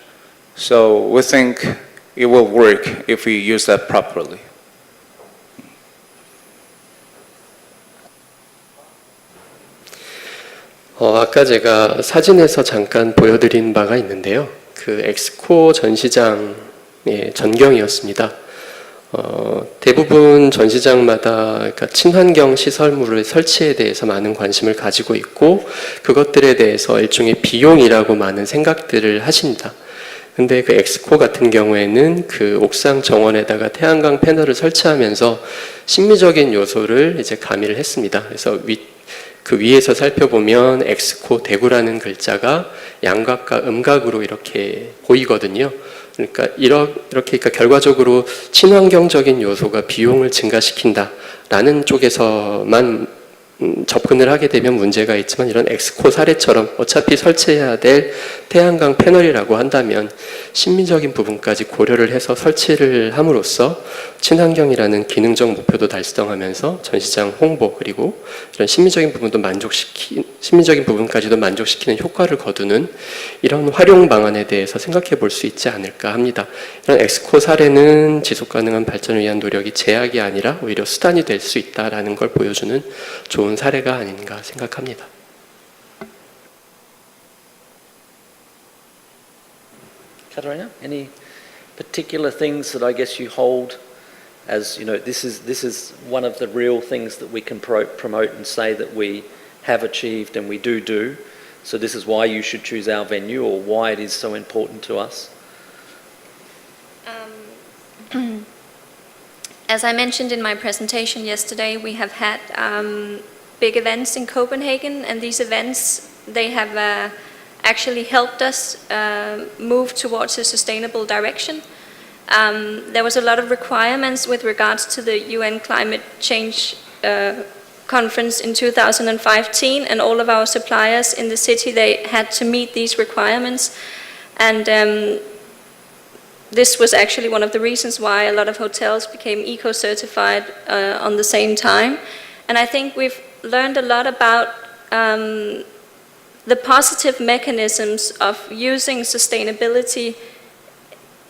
So we think it will work if we use that properly. 아까 제가 사진에서 잠깐 보여드린 바가 있는데요. 그 엑스코 전시장의 전경이었습니다. 대부분 전시장마다 그러니까 친환경 시설물의 설치에 대해서 많은 관심을 가지고 있고 그것들에 대해서 일종의 비용이라고 많은 생각들을 하십니다. 근데 그 엑스코 같은 경우에는 그 옥상 정원에다가 태양광 패널을 설치하면서 심미적인 요소를 이제 가미를 했습니다. 그래서 그 위에서 살펴보면 엑스코 대구라는 글자가 양각과 음각으로 이렇게 보이거든요. 그러니까 이렇게 결과적으로 친환경적인 요소가 비용을 증가시킨다라는 쪽에서만 접근을 하게 되면 문제가 있지만 이런 엑스코 사례처럼 어차피 설치해야 될 태양광 패널이라고 한다면 심미적인 부분까지 고려를 해서 설치를 함으로써 친환경이라는 기능적 목표도 달성하면서 전시장 홍보 그리고 이런 심미적인 부분까지도 만족시키는 효과를 거두는 이런 활용 방안에 대해서 생각해 볼 수 있지 않을까 합니다. 이런 엑스코 사례는 지속 가능한 발전을 위한 노력이 제약이 아니라 오히려 수단이 될 수 있다라는 걸 보여주는 좋은 사례가 아닌가 생각합니다. Katarina, any particular things that I guess you hold as, this is one of the real things that we can promote and say that we have achieved and we do, so this is why you should choose our venue or why it is so important to us? As I mentioned in my presentation yesterday, we have had big events in Copenhagen, and these events, they have actually helped us move towards a sustainable direction. There was a lot of requirements with regards to the UN climate change conference in 2015, and all of our suppliers in the city, they had to meet these requirements. And this was actually one of the reasons why a lot of hotels became eco-certified on the same time. And I think we've learned a lot about the positive mechanisms of using sustainability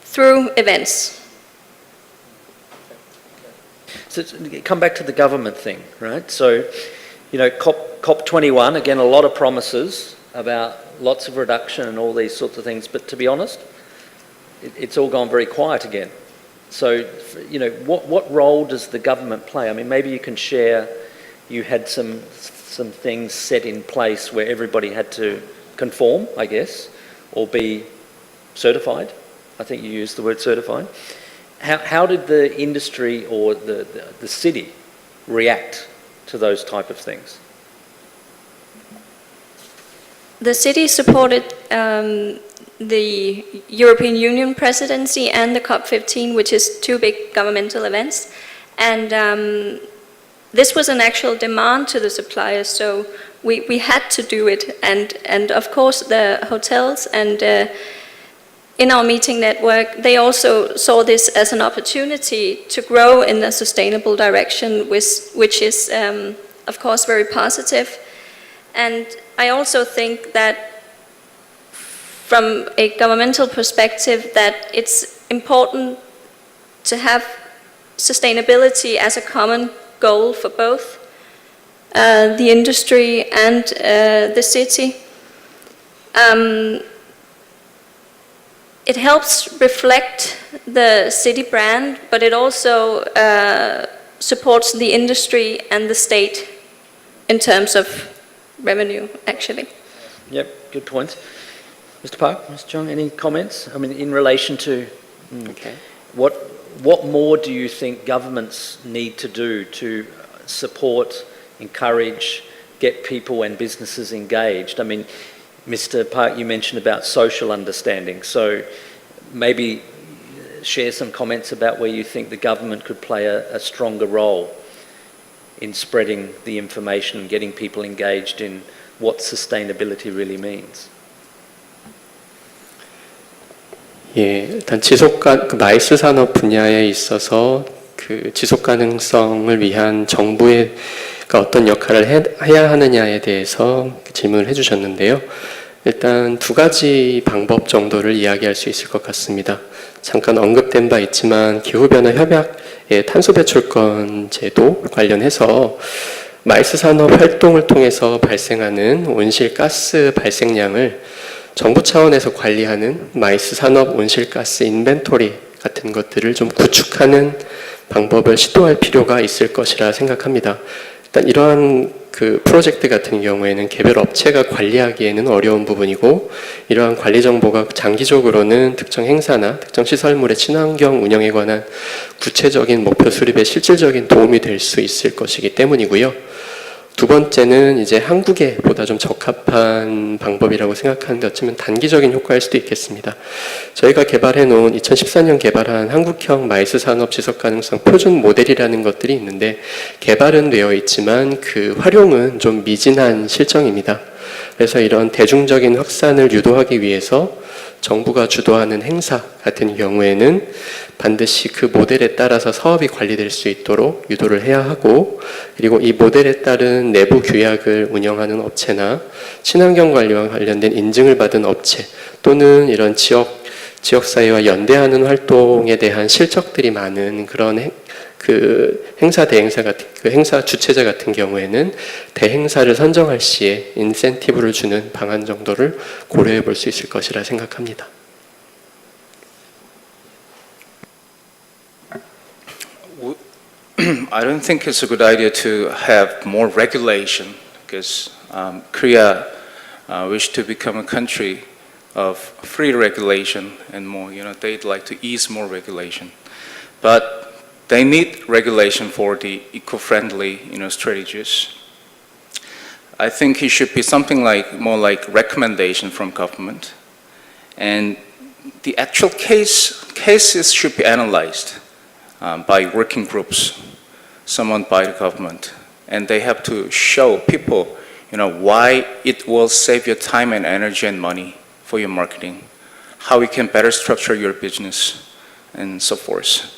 through events. So come back to the government thing, right? So, COP21, again, a lot of promises about lots of reduction and all these sorts of things, but to be honest, it's all gone very quiet again. So, what role does the government play? I mean, maybe you can share, you had some things set in place where everybody had to conform, I guess, or be certified. I think you used the word certifying. How did the industry or the city react to those type of things? The city supported the European Union presidency and the COP15, which is two big governmental events. And this was an actual demand to the suppliers, so we had to do it. And of course, the hotels and in our meeting network, they also saw this as an opportunity to grow in a sustainable direction, which is, of course, very positive. And I also think that from a governmental perspective, that it's important to have sustainability as a common goal for both the industry and the city. It helps reflect the city brand, but it also supports the industry and the state in terms of revenue, actually. Yep, good points. Mr. Park, Mr. Chung, any comments? I mean, in relation to what more do you think governments need to do to support, encourage, get people and businesses engaged? I mean, Mr. Park, you mentioned about social understanding, so maybe share some comments about where you think the government could play a stronger role in spreading the information and getting people engaged in what sustainability really means. 예, 일단 마이스 산업 분야에 있어서 그 지속 가능성을 위한 정부의 어떤 역할을 해야 하느냐에 대해서 질문을 해주셨는데요. 일단 두 가지 방법 정도를 이야기할 수 있을 것 같습니다. 잠깐 언급된 바 있지만 기후변화 협약의 탄소 배출권 제도 관련해서 마이스 산업 활동을 통해서 발생하는 온실가스 발생량을 정부 차원에서 관리하는 마이스 산업 온실가스 인벤토리 같은 것들을 좀 구축하는 방법을 시도할 필요가 있을 것이라 생각합니다. 일단 이러한 그 프로젝트 같은 경우에는 개별 업체가 관리하기에는 어려운 부분이고, 이러한 관리 정보가 장기적으로는 특정 행사나 특정 시설물의 친환경 운영에 관한 구체적인 목표 수립에 실질적인 도움이 될 수 있을 것이기 때문이고요. 두 번째는 이제 한국에 보다 좀 적합한 방법이라고 생각하는데 어쩌면 단기적인 효과일 수도 있겠습니다. 저희가 개발해 놓은 2014년 개발한 한국형 마이스 산업 지속 가능성 표준 모델이라는 것들이 있는데, 개발은 되어 있지만 그 활용은 좀 미진한 실정입니다. 그래서 이런 대중적인 확산을 유도하기 위해서 정부가 주도하는 행사 같은 경우에는 반드시 그 모델에 따라서 사업이 관리될 수 있도록 유도를 해야 하고, 그리고 이 모델에 따른 내부 규약을 운영하는 업체나 친환경 관리와 관련된 인증을 받은 업체 또는 이런 지역사회와 연대하는 활동에 대한 실적들이 많은 그런 행사 대행사 같은 행사 주최자 같은 경우에는 대행사를 선정할 시에 인센티브를 주는 방안 정도를 고려해 볼 수 있을 것이라 생각합니다. I don't think it's a good idea to have more regulation, because Korea wish to become a country of free regulation and more. They'd like to ease more regulation, but they need regulation for the eco-friendly, strategies. I think it should be something more like recommendation from government, and the actual cases should be analyzed by working groups, summoned by the government, and they have to show people, why it will save your time and energy and money for your marketing, how you can better structure your business, and so forth.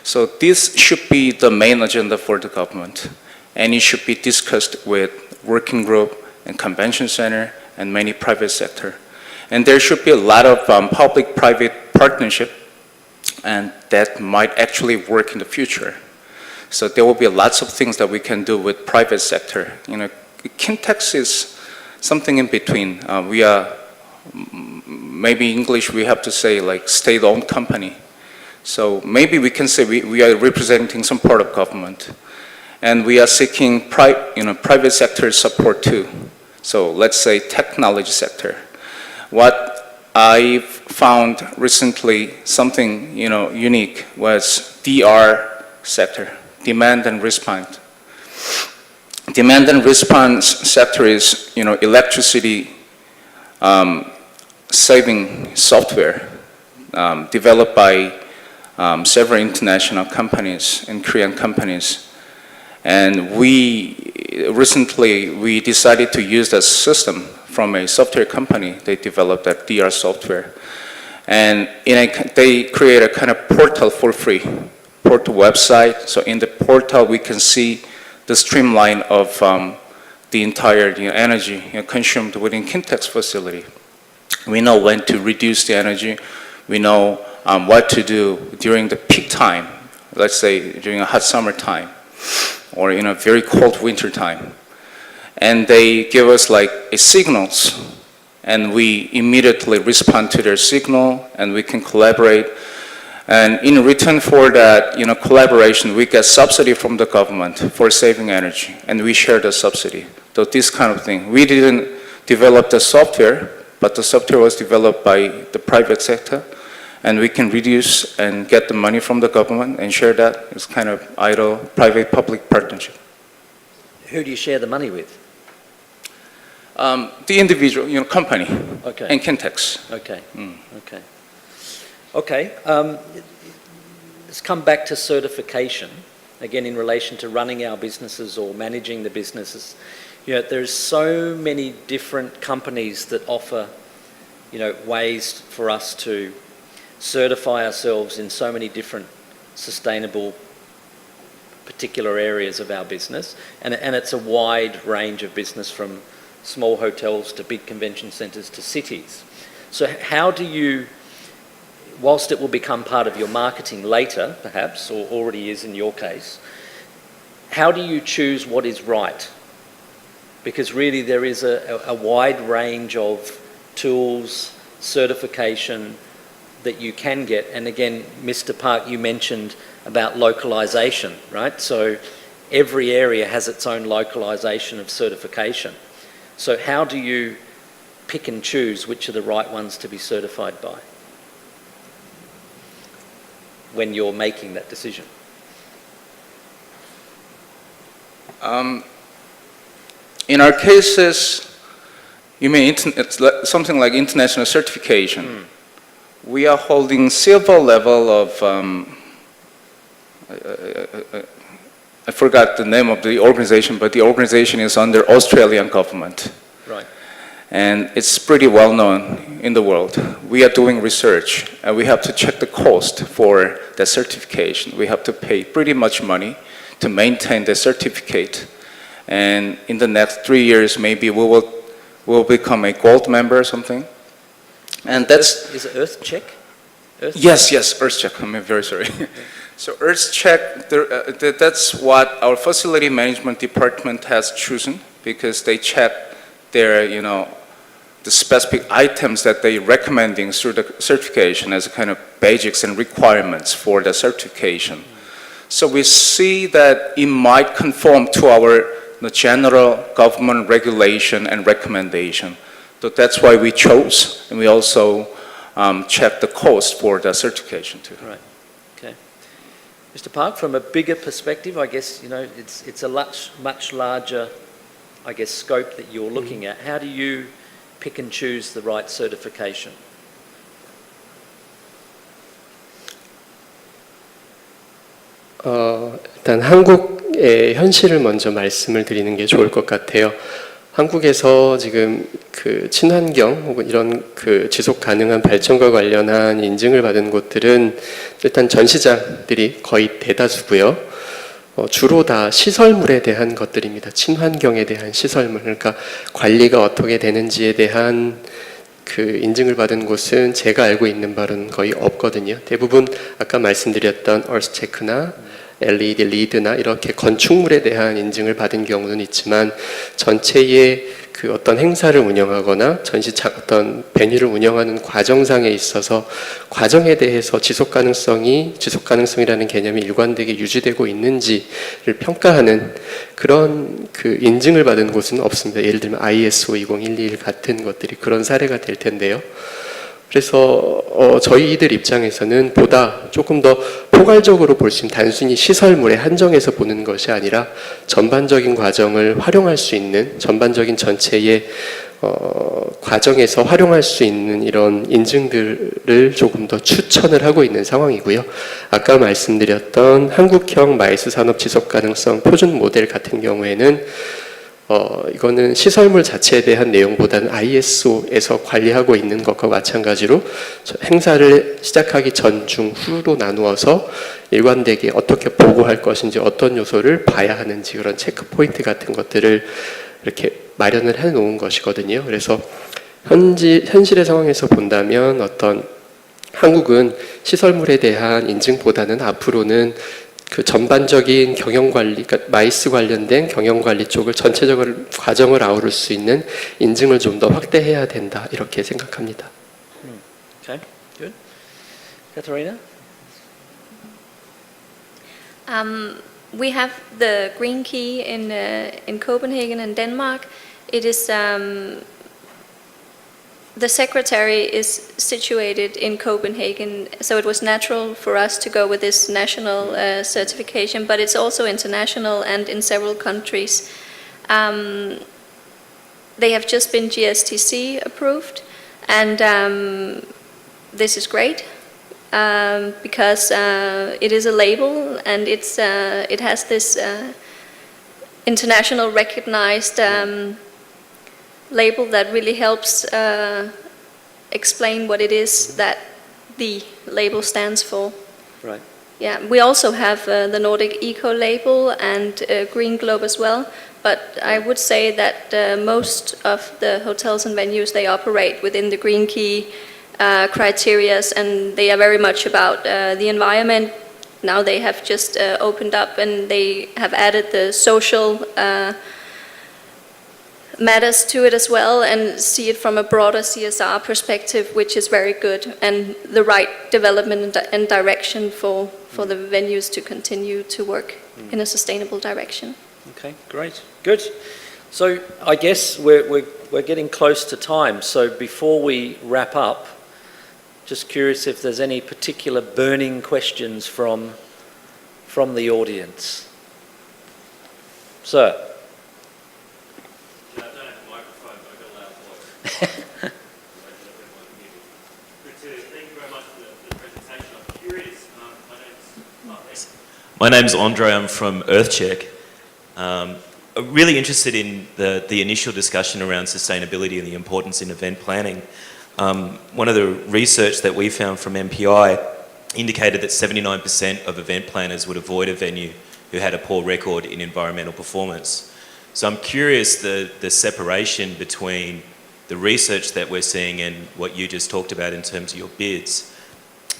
So this should be the main agenda for the government, and it should be discussed with working group and convention center and many private sector. And there should be a lot of public-private partnership, and that might actually work in the future. So there will be lots of things that we can do with private sector. Kintex is something in between. We are, maybe in English we have to say like state-owned company. So maybe we can say we are representing some part of government, and we are seeking private sector support too. So let's say technology sector. What I found recently something, unique was DR sector, demand and response. Demand and response sector is, electricity saving software developed by several international companies and Korean companies. And recently we decided to use that system from a software company. They developed that DR software. And they create a kind of portal for free, portal website. So in the portal we can see the streamline of the entire energy consumed within Kintex facility. We know when to reduce the energy. We know what to do during the peak time, let's say during a hot summer time, or in a very cold winter time. And they give us like signals, and we immediately respond to their signal, and we can collaborate. And in return for that, collaboration, we get subsidy from the government for saving energy, and we share the subsidy. So this kind of thing. We didn't develop the software, but the software was developed by the private sector, and we can reduce and get the money from the government and share that. It's kind of idle private-public partnership. Who do you share the money with? The individual, company, Okay. and Kintex. Okay. Okay. Okay. Let's come back to certification again in relation to running our businesses or managing the businesses. There's so many different companies that offer, ways for us to certify ourselves in so many different sustainable particular areas of our business, and it's a wide range of business from small hotels to big convention centres to cities. So how do you, whilst it will become part of your marketing later perhaps, or already is in your case, how do you choose what is right? Because really there is a wide range of tools, certification that you can get. And again, Mr. Park, you mentioned about localization, right? So every area has its own localization of certification. So how do you pick and choose which are the right ones to be certified by when you're making that decision? In our cases, you mean it's something like international certification. We are holding silver level of, I forgot the name of the organization, but the organization is under Australian government. Right. And it's pretty well known in the world. We are doing research, and we have to check the cost for the certification. We have to pay pretty much money to maintain the certificate. And in the next 3 years, maybe we will become a gold member or something. And that's... Is it EarthCheck? Yes, EarthCheck. I'm very sorry. So EarthCheck, that's what our facility management department has chosen, because they check their, the specific items that they're recommending through the certification as a kind of basics and requirements for the certification. So we see that it might conform to the general government regulation and recommendation. So that's why we chose, and we also check the cost for the certification too. Right. Okay. Mr. Park, from a bigger perspective, I guess, it's a much larger, I guess, scope that you're looking at. How do you pick and choose the right certification? 일단 한국의 현실을 먼저 말씀을 드리는 게 좋을 것 같아요. 한국에서 지금 그 친환경 혹은 이런 그 지속 가능한 발전과 관련한 인증을 받은 곳들은 일단 전시장들이 거의 대다수고요. 주로 다 시설물에 대한 것들입니다. 친환경에 대한 시설물, 그러니까 관리가 어떻게 되는지에 대한 그 인증을 받은 곳은 제가 알고 있는 바로는 거의 없거든요. 대부분 아까 말씀드렸던 얼스체크나 LED 리드나 이렇게 건축물에 대한 인증을 받은 경우는 있지만 전체의 그 어떤 행사를 운영하거나 어떤 베뉴를 운영하는 과정상에 있어서 과정에 대해서 지속 가능성이라는 개념이 일관되게 유지되고 있는지를 평가하는 그런 그 인증을 받은 곳은 없습니다. 예를 들면 ISO 20121 같은 것들이 그런 사례가 될 텐데요. 그래서 저희들 입장에서는 보다 조금 더 포괄적으로 볼 수 있는 단순히 시설물에 한정해서 보는 것이 아니라 전반적인 과정을 활용할 수 있는 전반적인 전체의 과정에서 활용할 수 있는 이런 인증들을 조금 더 추천을 하고 있는 상황이고요. 아까 말씀드렸던 한국형 마이스 산업 지속 가능성 표준 모델 같은 경우에는 이거는 시설물 자체에 대한 내용보다는 ISO에서 관리하고 있는 것과 마찬가지로 행사를 시작하기 전, 중, 후로 나누어서 일관되게 어떻게 보고할 것인지 어떤 요소를 봐야 하는지 그런 체크 포인트 같은 것들을 이렇게 마련을 해 놓은 것이거든요. 그래서 현실의 상황에서 본다면 어떤 한국은 시설물에 대한 인증보다는 앞으로는 그 전반적인 경영관리, 그러니까 마이스 관련된 경영관리 쪽을 전체적으로 과정을 아우를 수 있는 인증을 좀 더 확대해야 된다 이렇게 생각합니다. Okay, good. Katharina? We have the Green Key in Copenhagen and Denmark. It is the secretary is situated in Copenhagen, so it was natural for us to go with this national certification, but it's also international and in several countries. They have just been GSTC approved, and this is great because it is a label and it has this international recognized label that really helps explain what it is that the label stands for. Right. Yeah, we also have the Nordic Eco label and Green Globe as well, but I would say that most of the hotels and venues, they operate within the Green Key criteria, and they are very much about the environment. Now they have just opened up and they have added the social matters to it as well, and see it from a broader CSR perspective, which is very good and the right development and direction for the venues to continue to work in a sustainable direction. Okay, great, good. So I guess we're getting close to time. So before we wrap up, just curious if there's any particular burning questions from the audience. Sir. I don't have a microphone, but I've got a loud voice. Thank you very much for the presentation. I'm curious. My name's Andre. I'm from EarthCheck. I'm really interested in the initial discussion around sustainability and the importance in event planning. One of the research that we found from MPI indicated that 79% of event planners would avoid a venue who had a poor record in environmental performance. So I'm curious the separation between the research that we're seeing and what you just talked about in terms of your bids.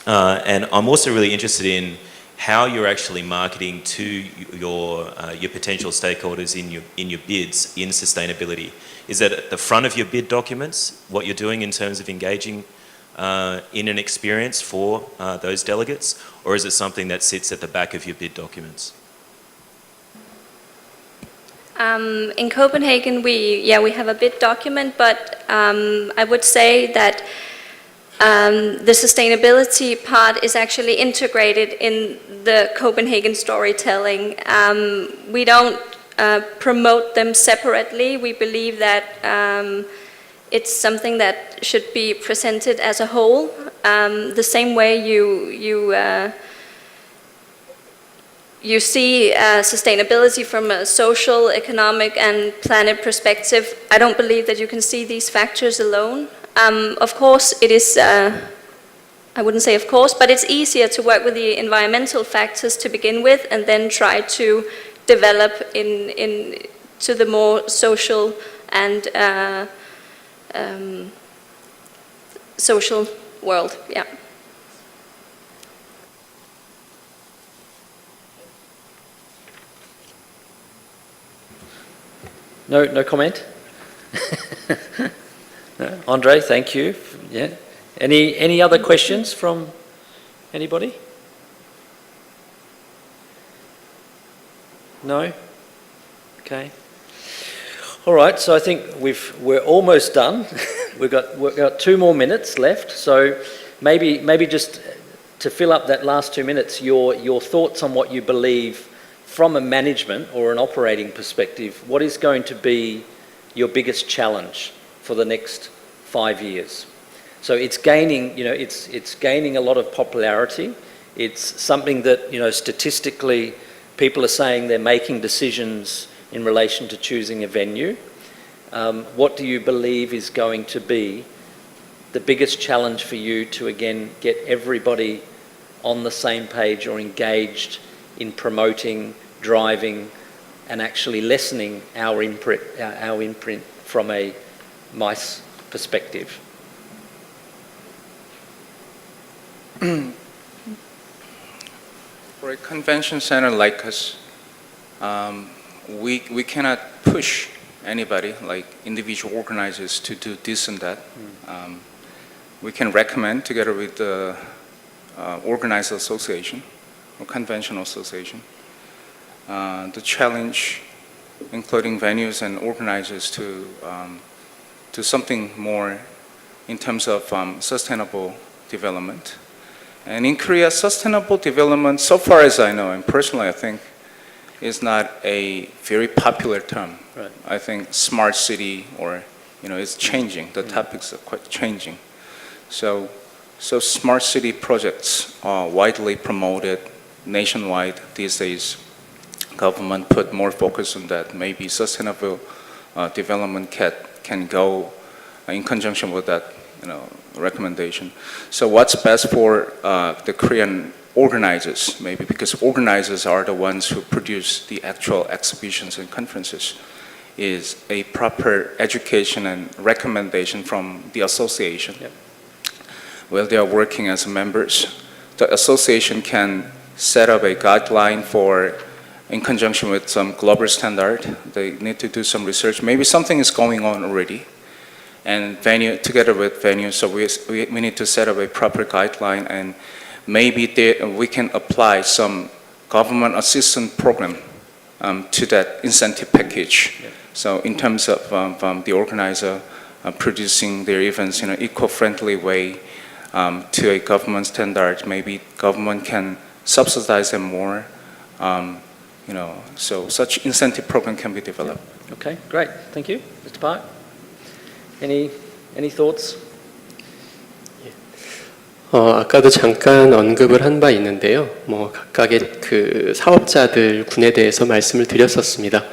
And I'm also really interested in how you're actually marketing to your potential stakeholders in your bids in sustainability. Is that at the front of your bid documents, what you're doing in terms of engaging in an experience for those delegates, or is it something that sits at the back of your bid documents? In Copenhagen, we have a bid document, but I would say that the sustainability part is actually integrated in the Copenhagen storytelling. We don't promote them separately. We believe that it's something that should be presented as a whole. The same way you see sustainability from a social, economic, and planet perspective. I don't believe that you can see these factors alone. Of course, it is, I wouldn't say of course, but it's easier to work with the environmental factors to begin with and then try to develop to the more social and social world, yeah. No comment? No? Andre, thank you. Yeah. Any other questions from anybody? No? Okay. All right, so I think we're almost done. we've got 2 more minutes left, so maybe just to fill up that last 2 minutes, your thoughts on what you believe from a management or an operating perspective. What is going to be your biggest challenge for the next 5 years? So it's gaining, it's gaining a lot of popularity. It's something that, statistically, people are saying they're making decisions in relation to choosing a venue. What do you believe is going to be the biggest challenge for you to, again, get everybody on the same page or engaged in promoting, driving, and actually lessening our imprint from a MICE perspective? For a convention center like us, we cannot push anybody, like individual organizers, to do this and that. We can recommend together with the organizer association or convention association. The challenge, including venues and organizers, to something more in terms of sustainable development. And in Korea, sustainable development, so far as I know, and personally I think, is not a very popular term. Right. I think smart city, or it's changing. The topics are quite changing. So smart city projects are widely promoted nationwide these days. Government put more focus on that. Maybe sustainable development can go in conjunction with that, recommendation. So what's best for the Korean organizers, maybe, because organizers are the ones who produce the actual exhibitions and conferences, is a proper education and recommendation from the association. Yep. While they are working as members, the association can set up a guideline for, in conjunction with some global standard. They need to do some research. Maybe something is going on already. And venue, together with venue, so we need to set up a proper guideline, and maybe we can apply some government assistance program to that incentive package. Yeah. So in terms of the organizer producing their events in an eco-friendly way to a government standard, maybe government can subsidize them more. So such incentive program can be developed. Okay, great. Thank you. Mr. Park? Any thoughts? 아까도 잠깐 언급을 한 바 있는데요. 각각의 그 사업자들 군에 대해서 말씀을 드렸었습니다.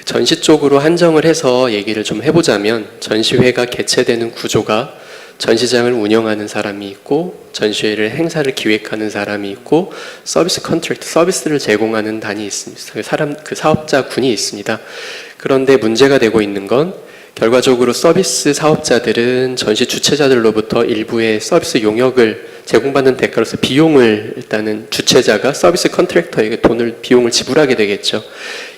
전시 쪽으로 한정을 해서 얘기를 좀 해보자면, 전시회가 개최되는 구조가 전시장을 운영하는 사람이 있고, 전시회를 행사를 기획하는 사람이 있고, 서비스 컨트랙트, 서비스를 제공하는 단이 있습니다. 그 사업자 군이 있습니다. 그런데 문제가 되고 있는 건, 결과적으로 서비스 사업자들은 전시 주최자들로부터 일부의 서비스 용역을 제공받는 대가로서 비용을, 일단은 주최자가 서비스 컨트랙터에게 비용을 지불하게 되겠죠.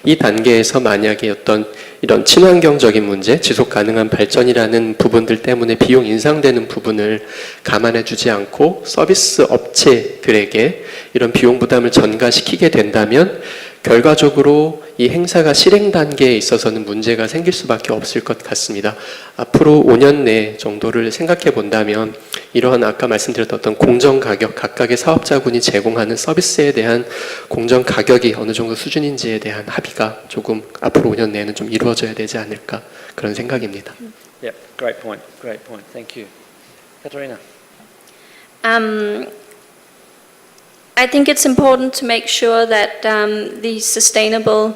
이 단계에서 만약에 어떤 이런 친환경적인 문제, 지속 가능한 발전이라는 부분들 때문에 비용 인상되는 부분을 감안해 주지 않고 서비스 업체들에게 이런 비용 부담을 전가시키게 된다면, 결과적으로 이 행사가 실행 단계에 있어서는 문제가 생길 수밖에 없을 것 같습니다. 앞으로 5년 내 정도를 생각해 본다면, 이러한 아까 말씀드렸던 어떤 공정 가격, 각각의 사업자군이 제공하는 서비스에 대한 공정 가격이 어느 정도 수준인지에 대한 합의가 조금 앞으로 5년 내에는 좀 이루어져야 되지 않을까, 그런 생각입니다. Yeah, great point. Great point. Thank you. Katarina? I think it's important to make sure that these sustainable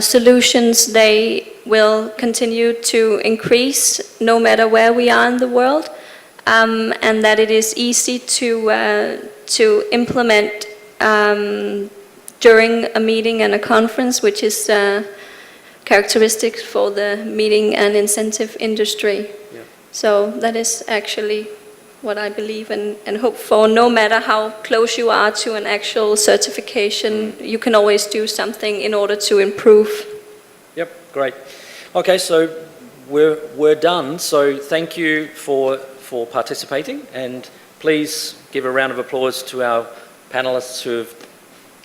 solutions, they will continue to increase no matter where we are in the world, and that it is easy to implement during a meeting and a conference, which is characteristic for the meeting and incentive industry. Yeah. So that is actually what I believe and hope for. No matter how close you are to an actual certification, you can always do something in order to improve. Yep, great. Okay, so we're done. So thank you for participating, and please give a round of applause to our panelists who have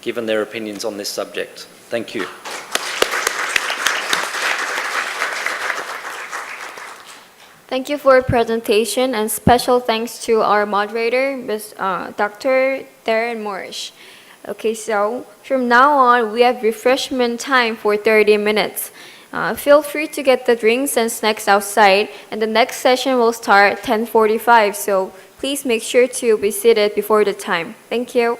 given their opinions on this subject. Thank you. Thank you for your presentation, and special thanks to our moderator, Dr. Darren Morrish. Okay, so from now on, we have refreshment time for 30 minutes. Feel free to get the drinks and snacks outside, and the next session will start 10:45, so please make sure to be seated before the time. Thank you.